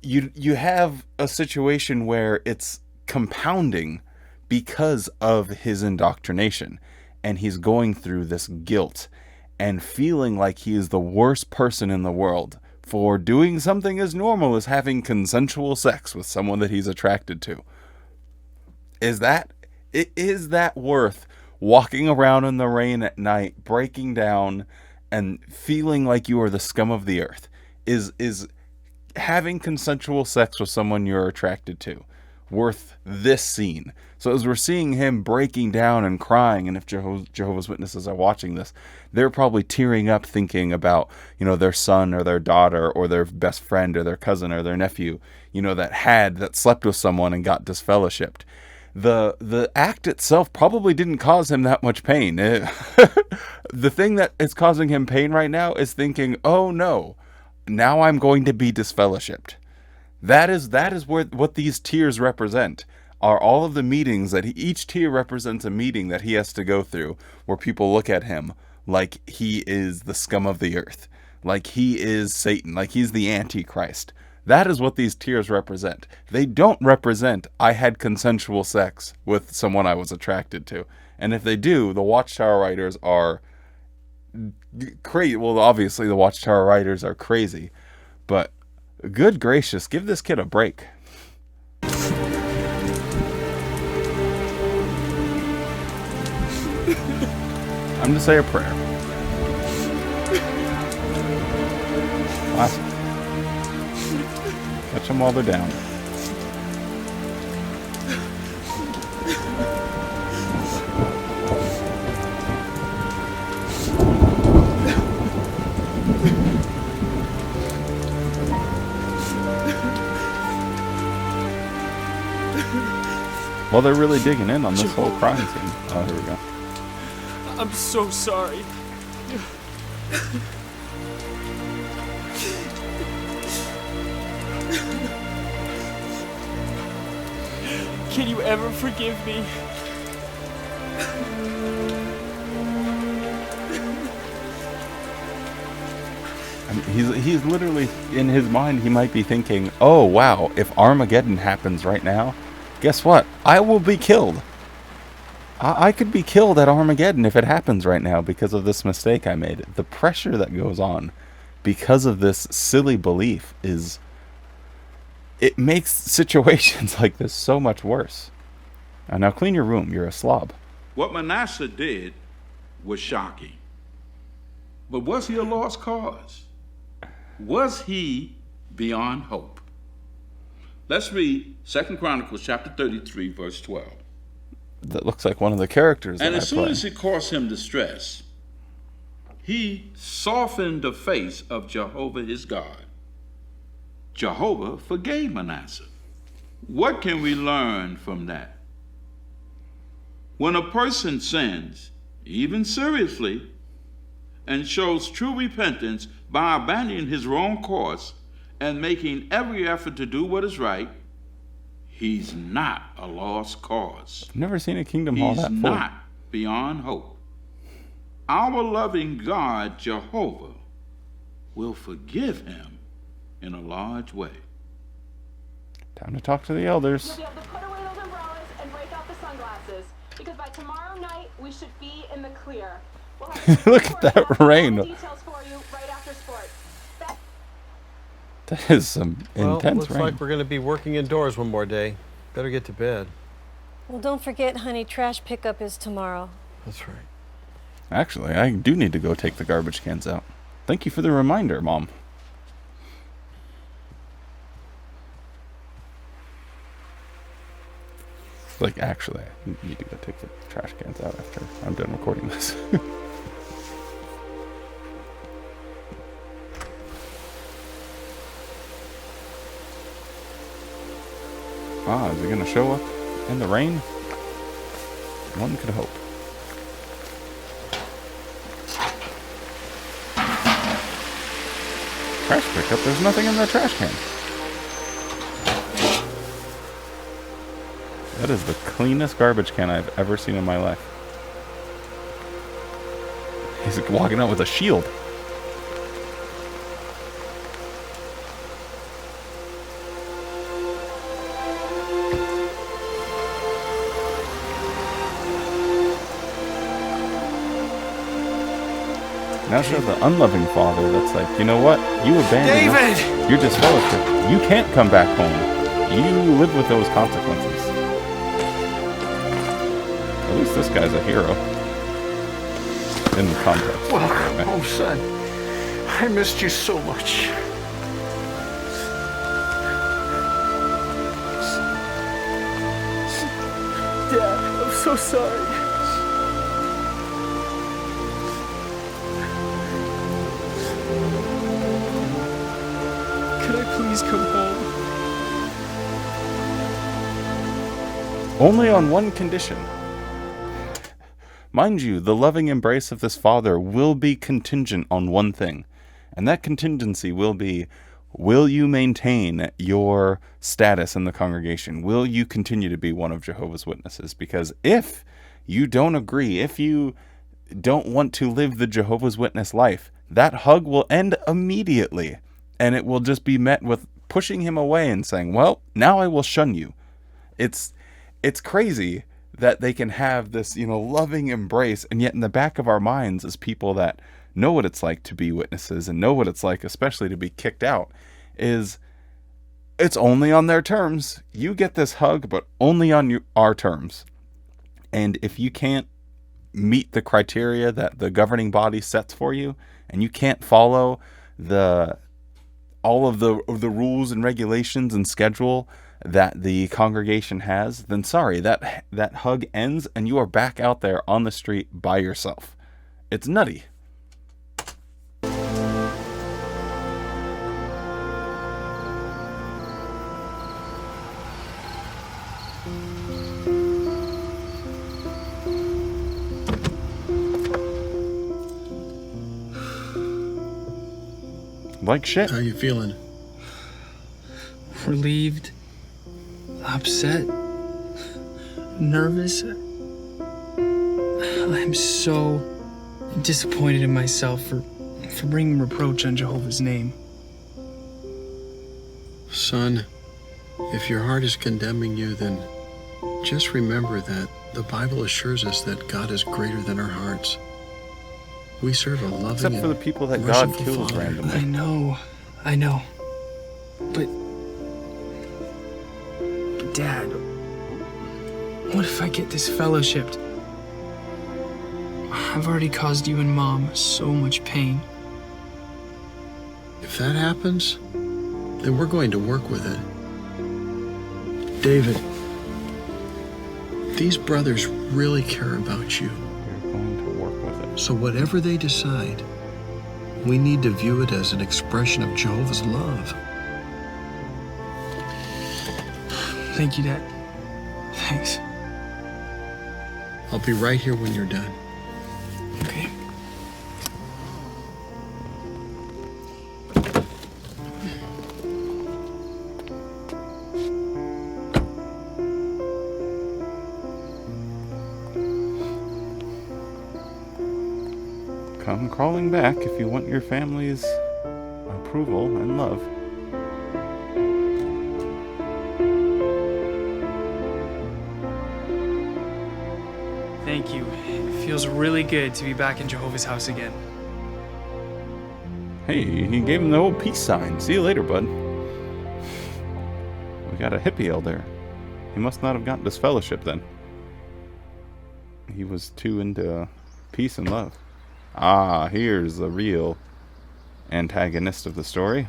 you have a situation where it's compounding because of his indoctrination. And he's going through this guilt and feeling like he is the worst person in the world for doing something as normal as having consensual sex with someone that he's attracted to. Is that worth walking around in the rain at night, breaking down, and feeling like you are the scum of the earth? Is having consensual sex with someone you're attracted to worth this scene? So as we're seeing him breaking down and crying, and if Jehovah's Witnesses are watching this, they're probably tearing up thinking about, their son or their daughter or their best friend or their cousin or their nephew, that slept with someone and got disfellowshipped. The act itself probably didn't cause him that much pain. The thing that is causing him pain right now is thinking, oh no, now I'm going to be disfellowshipped. That is what these tiers represent. Are all of the meetings that each tier represents a meeting that he has to go through where people look at him like he is the scum of the earth, like he is Satan, like he's the Antichrist. That is what these tiers represent. They don't represent, I had consensual sex with someone I was attracted to. And if they do, the Watchtower writers are crazy. Well, obviously the Watchtower writers are crazy, but good gracious, give this kid a break. I'm going to say a prayer. Last. Catch them while they're down. Well, they're really digging in on this whole crime scene. Oh, here we go. I'm so sorry. Can you ever forgive me? I mean, he's literally, in his mind, he might be thinking, oh wow, if Armageddon happens right now, guess what? I will be killed. I could be killed at Armageddon if it happens right now because of this mistake I made. The pressure that goes on because of this silly belief it makes situations like this so much worse. Now clean your room. You're a slob. What Manasseh did was shocking. But was he a lost cause? Was he beyond hope? Let's read 2 Chronicles chapter 33, verse 12. That looks like one of the characters. And as soon as it caused him distress, he softened the face of Jehovah his God. Jehovah forgave Manasseh. What can we learn from that? When a person sins, even seriously, and shows true repentance by abandoning his wrong course and making every effort to do what is right, he's not a lost cause. I've never seen a Kingdom Hall that full. He's not beyond hope. Our loving God, Jehovah, will forgive him in a large way. Time to talk to the elders. You'll be able to put away those umbrellas and break out the sunglasses, because by tomorrow night we should be in the clear. We'll have Look at that rain. details for you right after sport. That is some intense looks rain. like we're going to be working indoors one more day. Better get to bed. Well, don't forget, honey, trash pickup is tomorrow. That's right. Actually, I do need to go take the garbage cans out. Thank you for the reminder, Mom. Like, actually, I need to go take the trash cans out after I'm done recording this. Is it gonna show up in the rain? One could hope. Trash pickup, there's nothing in the trash can. That is the cleanest garbage can I've ever seen in my life. He's walking out with a shield. Now show the unloving father that's like, you know what? You abandoned us. You're disfellowship. You can't come back home. You live with those consequences. At least this guy's a hero. In the context. Welcome home, son. I missed you so much. Dad, I'm so sorry. Could I please come home? Only on one condition. Mind you, the loving embrace of this father will be contingent on one thing. And that contingency will be, will you maintain your status in the congregation? Will you continue to be one of Jehovah's Witnesses? Because if you don't agree, if you don't want to live the Jehovah's Witness life, that hug will end immediately. And it will just be met with pushing him away and saying, well, now I will shun you. It's crazy that they can have this, loving embrace, and yet in the back of our minds as people that know what it's like to be witnesses and know what it's like, especially to be kicked out, is it's only on their terms. You get this hug, but only on our terms. And if you can't meet the criteria that the governing body sets for you, and you can't follow all of the rules and regulations and schedule that the congregation has, then sorry, that hug ends and you are back out there on the street by yourself. It's nutty. Like shit. How you feeling? Relieved. Upset. Nervous. I'm so disappointed in myself for bringing reproach on Jehovah's name. Son, if your heart is condemning you, then just remember that the Bible assures us that God is greater than our hearts. We serve a loving Except for the people that merciful God kills Father. randomly. I know. But Dad, what if I get disfellowshipped? I've already caused you and Mom so much pain. If that happens, then we're going to work with it. David, these brothers really care about you. We're going to work with it. So whatever they decide, we need to view it as an expression of Jehovah's love. Thank you, Dad. Thanks. I'll be right here when you're done. Okay. Come crawling back if you want your family's approval and love. Thank you. It feels really good to be back in Jehovah's house again. Hey, he gave him the old peace sign. See you later, bud. We got a hippie elder. He must not have gotten this fellowship then. He was too into peace and love. Ah, here's the real antagonist of the story.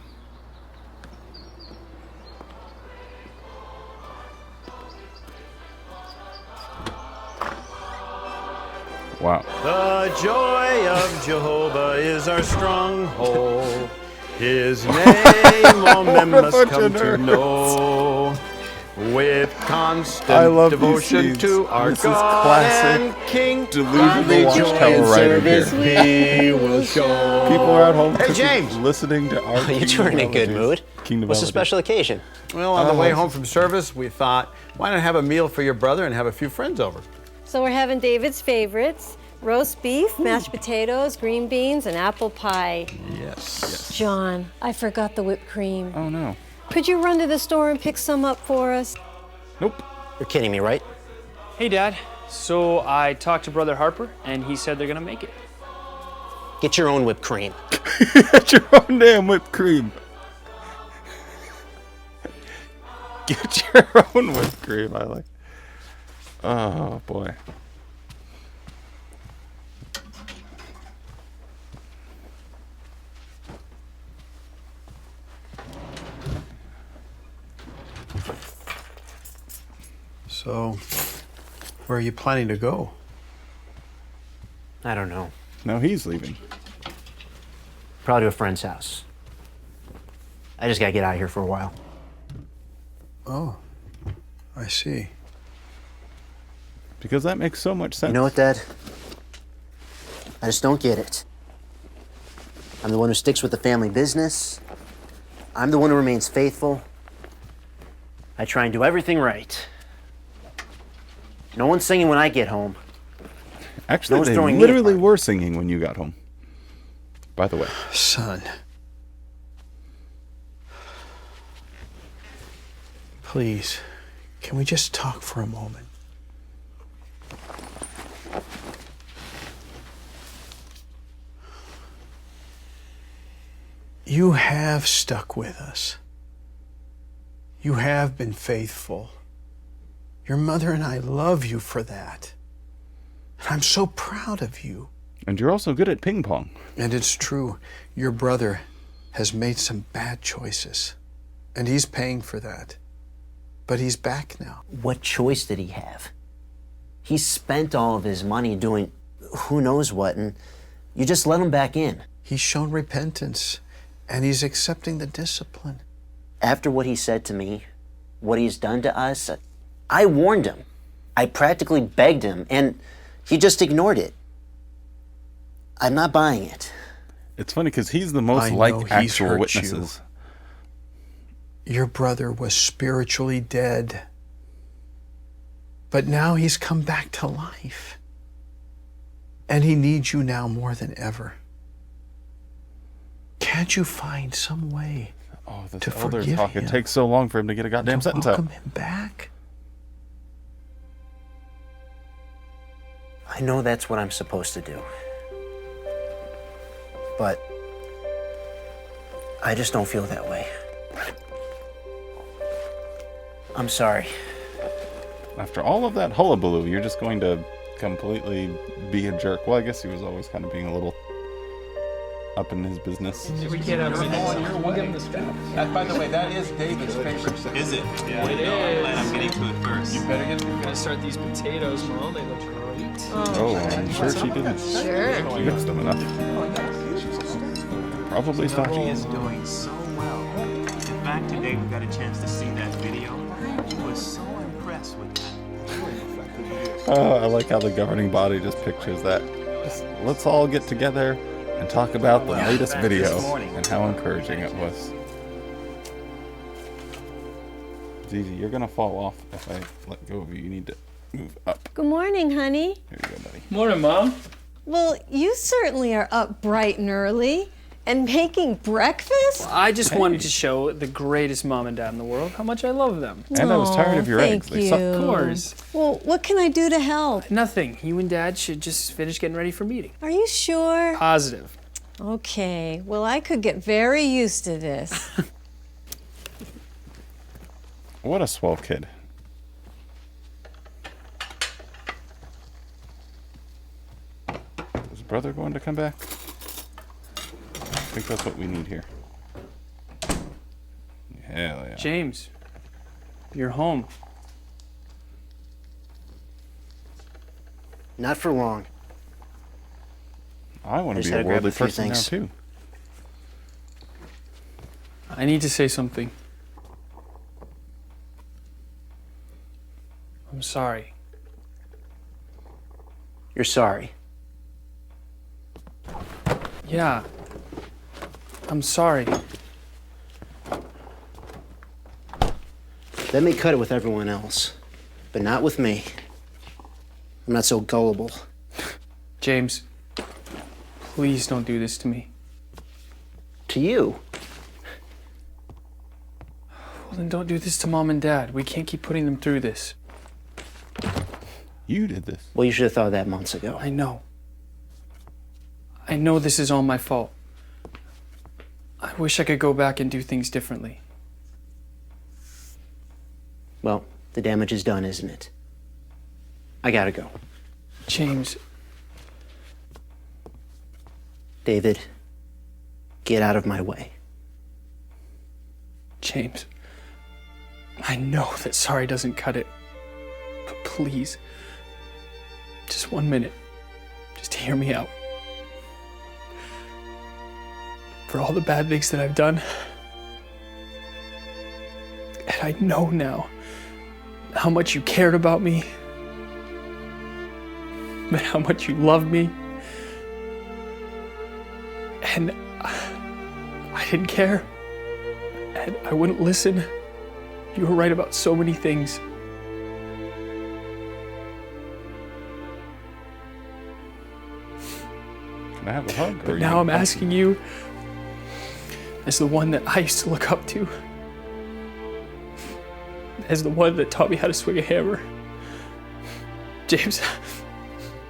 Wow. The joy of Jehovah is our stronghold. His name all men must come to know. With constant devotion to our God and King, delusional Watchtower writer here. we will show. People are at home Hey, James. listening to our You're in a good mood. What's the special occasion? Well, on the way home from service, we thought, why not have a meal for your brother and have a few friends over? So we're having David's favorites: roast beef, mashed potatoes, green beans, and apple pie. Yes. John, I forgot the whipped cream. Oh no. Could you run to the store and pick some up for us? Nope. You're kidding me, right? Hey, Dad. So I talked to Brother Harper, and he said they're gonna make it. Get your own whipped cream. Get your own damn whipped cream. Get your own whipped cream. I like. Oh boy. So, where are you planning to go? I don't know. No, he's leaving. Probably to a friend's house. I just gotta get out of here for a while. Oh, I see. Because that makes so much sense. You know what, Dad? I just don't get it. I'm the one who sticks with the family business. I'm the one who remains faithful. I try and do everything right. No one's singing when I get home. Actually, No one's they throwing me a literally were singing when you got home. By the way. Son. Please, can we just talk for a moment? You have stuck with us. You have been faithful. Your mother and I love you for that. And I'm so proud of you. And you're also good at ping pong. And it's true, your brother has made some bad choices. And he's paying for that. But he's back now. What choice did he have? He spent all of his money doing who knows what, and you just let him back in. He's shown repentance, and he's accepting the discipline. After what he said to me, what he's done to us, I warned him. I practically begged him, and he just ignored it. I'm not buying it. It's funny because he's the most like actual witnesses. Your brother was spiritually dead, but now he's come back to life. And he needs you now more than ever. Can't you find some way to elder forgive talk? him? It takes so long for him to get a goddamn sentence out. Welcome him back? I know that's what I'm supposed to do. But I just don't feel that way. I'm sorry. After all of that hullabaloo, you're just going to completely be a jerk. Well, I guess he was always kind of being a little up in his business. We can't have we'll give him the strap. By the way, that is David's favorite. Is it? Yeah, it is. I'm glad I'm getting to it first. You better get We're gonna start these potatoes, Mom. They look great. Oh, I'm sure she didn't. Sure. She mixed them enough. Probably thought She is doing so well. In fact, today we got a chance to see that video. I was so impressed with that. I like how the governing body just pictures that. Just, let's all get together and talk about the latest video and how encouraging it was. Zizi, you're gonna fall off if I let go of you. You need to move up. Good morning, honey. Here you go, buddy. Morning, Mom. Well, you certainly are up bright and early and making breakfast. I just wanted to show the greatest mom and dad in the world how much I love them. And I was tired of your eggs. They suck. Of course. Well, what can I do to help? Nothing. You and Dad should just finish getting ready for meeting. Are you sure? Positive. Okay. Well, I could get very used to this. What a swell kid. brother going to come back? I think that's what we need here. Hell yeah. James, you're home. Not for long. I want I to just be a gotta grab worldly a few person now things. too. I need to say something. I'm sorry. You're sorry. Yeah. I'm sorry. That may cut it with everyone else, but not with me. I'm not so gullible. James, please don't do this to me. To you? Well, then don't do this to Mom and Dad. We can't keep putting them through this. You did this. Well, you should have thought of that months ago. I know. I know this is all my fault. I wish I could go back and do things differently. Well, the damage is done, isn't it? I gotta go. James. David, get out of my way. James. I know that sorry doesn't cut it. But please. Just 1 minute. Just hear me out. For all the bad things that I've done. And I know now how much you cared about me. But how much you loved me. And I didn't care. And I wouldn't listen. You were right about so many things. Can I have a hug? But now I'm asking you, as the one that I used to look up to, as the one that taught me how to swing a hammer, James,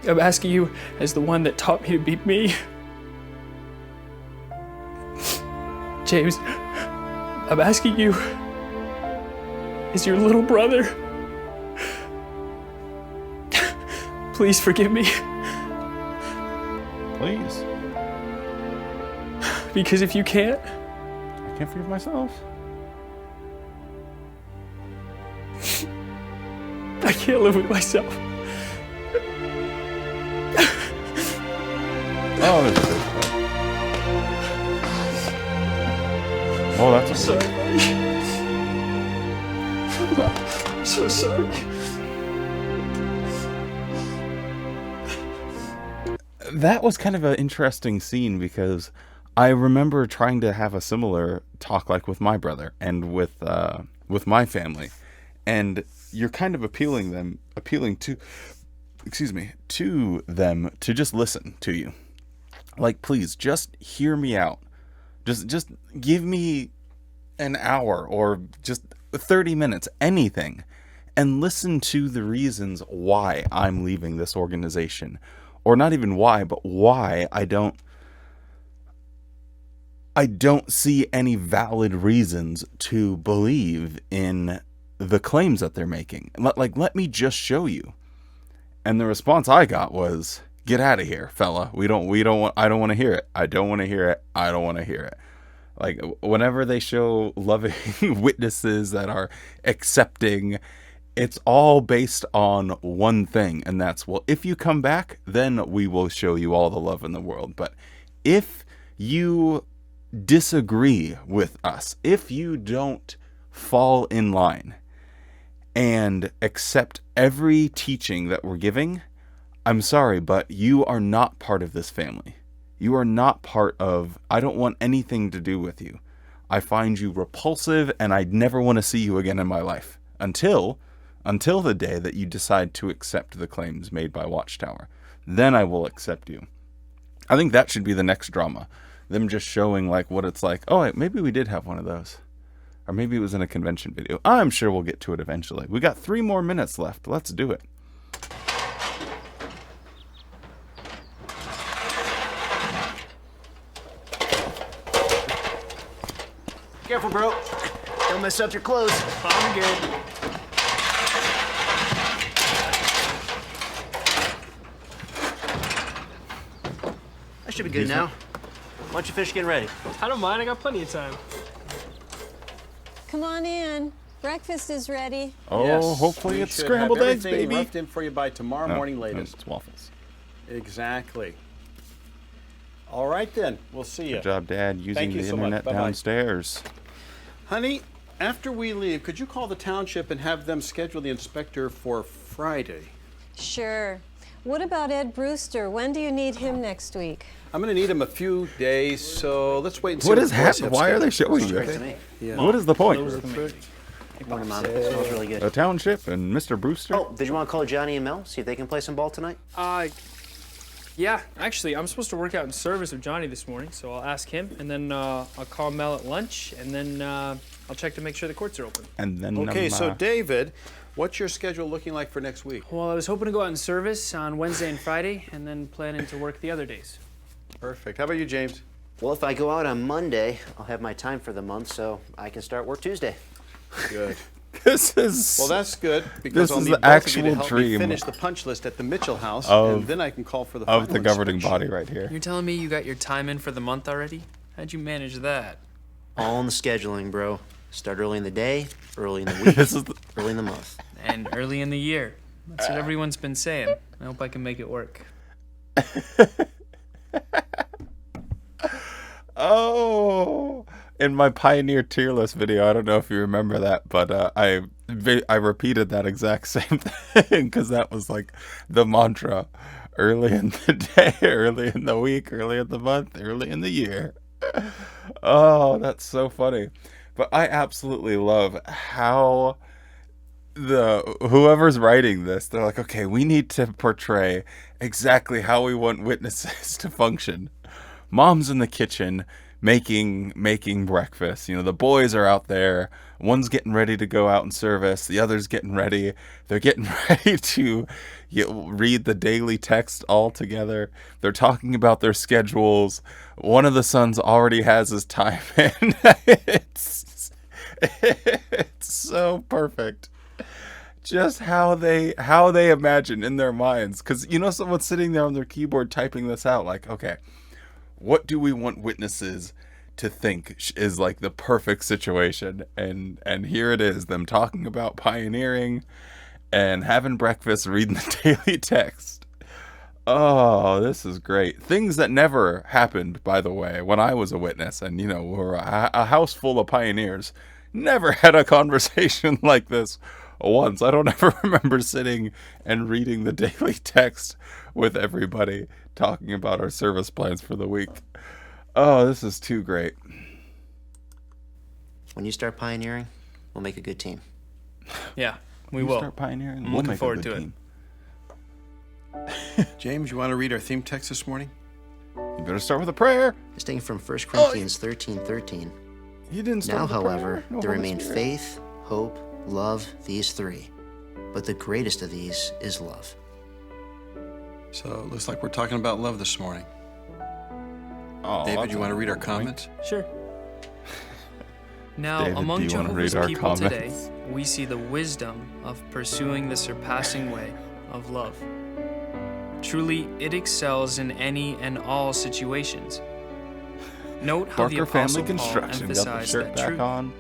I'm asking you as the one that taught me to beat me. James, I'm asking you as your little brother. Please forgive me. Please. Because if you can't, I can't forgive myself. I can't live with myself. Oh, this is good. Oh, that's a sorry, buddy. I'm so sorry. That was kind of an interesting scene because I remember trying to have a similar talk like with my brother and with my family, and you're kind of appealing to them to just listen to you. Like, please, just hear me out. Just give me an hour or just 30 minutes, anything, and listen to the reasons why I'm leaving this organization. Or not even why, but why I don't see any valid reasons to believe in the claims that they're making. Let me just show you. And the response I got was, "Get out of here, fella. I don't want to hear it. I don't want to hear it. I don't want to hear it." Like, whenever they show loving witnesses that are accepting, it's all based on one thing, and that's, well, if you come back, then we will show you all the love in the world. But if you disagree with us, if you don't fall in line and accept every teaching that we're giving, I'm sorry, but you are not part of this family. You are not part of, I don't want anything to do with you. I find you repulsive, and I never want to see you again in my life. Until the day that you decide to accept the claims made by Watchtower. Then I will accept you. I think that should be the next drama. Them just showing like what it's like. Oh, maybe we did have one of those. Or maybe it was in a convention video. I'm sure we'll get to it eventually. We got 3 more minutes left. Let's do it. Careful, bro. Don't mess up your clothes. I'm good. should be good now. Bunch of fish getting ready. I don't mind. I got plenty of time. Come on in. Breakfast is ready. Oh, hopefully it's scrambled eggs, baby. Left in for you by tomorrow morning latest. It's waffles. Exactly. All right then. We'll see you. Good job, Dad, using the internet downstairs. Honey, after we leave, could you call the township and have them schedule the inspector for Friday? Sure. What about Ed Brewster? When do you need him next week? I'm going to need him a few days, so let's wait and see. What is happening? Why are they showing this? Yeah. What is the point? Morning, Mom. It smells really good. The township and Mr. Brewster? Oh, did you want to call Johnny and Mel? See if they can play some ball tonight? Yeah, actually, I'm supposed to work out in service of Johnny this morning, so I'll ask him, and then I'll call Mel at lunch, and then I'll check to make sure the courts are open. And then Okay, so David, what's your schedule looking like for next week? Well, I was hoping to go out in service on Wednesday and Friday, and then planning to work the other days. Perfect. How about you, James? Well, if I go out on Monday, I'll have my time for the month, so I can start work Tuesday. Good. This is... Well, that's good, because This I'll is need the both of you actual to help me dream finish the punch list at the Mitchell house, of- and then I can call for the of final the governing inspection. body right here. You're telling me you got your time in for the month already? How'd you manage that? All in the scheduling, bro. Start early in the day, early in the week, early in the month. And early in the year. That's what everyone's been saying. I hope I can make it work. Oh, in my Pioneer tier list video, I don't know if you remember that, but I repeated that exact same thing because that was like the mantra. Early in the day, early in the week, early in the month, early in the year. Oh, that's so funny. But I absolutely love how whoever's writing this, they're like, okay, we need to portray exactly how we want witnesses to function. Mom's in the kitchen making breakfast. You know, the boys are out there. One's getting ready to go out in service. The other's getting ready. They're getting ready to read the daily text all together. They're talking about their schedules. One of the sons already has his time in. It's so perfect. Just how they imagine in their minds. Because, you know, someone's sitting there on their keyboard typing this out like, okay, what do we want witnesses to think is like the perfect situation? And here it is, them talking about pioneering and having breakfast, reading the daily text. Oh, this is great. Things that never happened, by the way, when I was a witness, and you know, we're a house full of pioneers. Never had a conversation like this once. I don't ever remember sitting and reading the daily text with everybody, talking about our service plans for the week. Oh, this is too great. When you start pioneering, we'll make a good team. Yeah, we You will. start pioneering, I'm we'll looking make a forward good to team. James, you want to read our theme text this morning? You better start with a prayer. It's taken from 1 Corinthians 13:13. You didn't start Now, with a prayer. however, No there Holy remain Spirit. faith, hope, love, these three. But the greatest of these is love. So it looks like we're talking about love this morning. Oh, David, that's you want to read our point. comments? Sure. Now, David, do among you wanna Jehovah's read our people today, comments? we see the wisdom of pursuing the surpassing way of love. Truly, it excels in any and all situations. Note how the Barker Apostle Family Paul Construction got the emphasized shirt that back truth. on.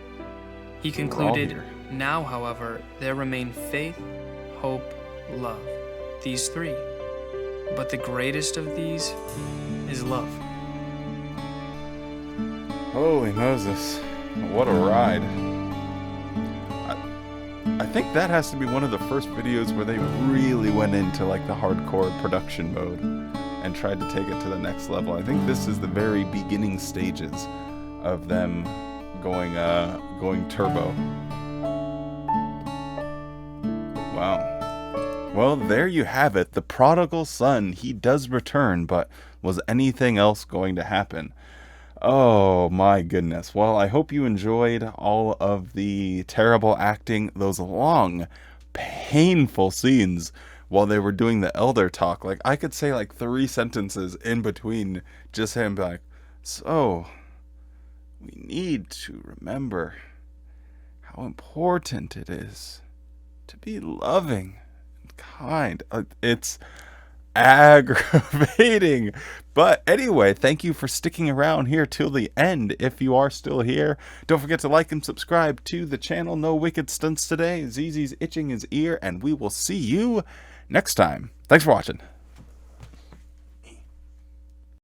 He We're all concluded, here. now, however, there remain faith, hope, love, these three. But the greatest of these is love. Holy Moses, what a ride. I think that has to be one of the first videos where they really went into like the hardcore production mode and tried to take it to the next level. I think this is the very beginning stages of them going turbo. Wow. Well, there you have it. The prodigal son, he does return, but was anything else going to happen? Oh my goodness. Well, I hope you enjoyed all of the terrible acting, those long, painful scenes while they were doing the elder talk. Like, I could say like 3 sentences in between just him being like, so, we need to remember how important it is to be loving and kind. aggravating. But anyway, thank you for sticking around here till the end. If you are still here, don't forget to like and subscribe to the channel. No wicked stunts today. ZZ's itching his ear, and we will see you next time. Thanks for watching.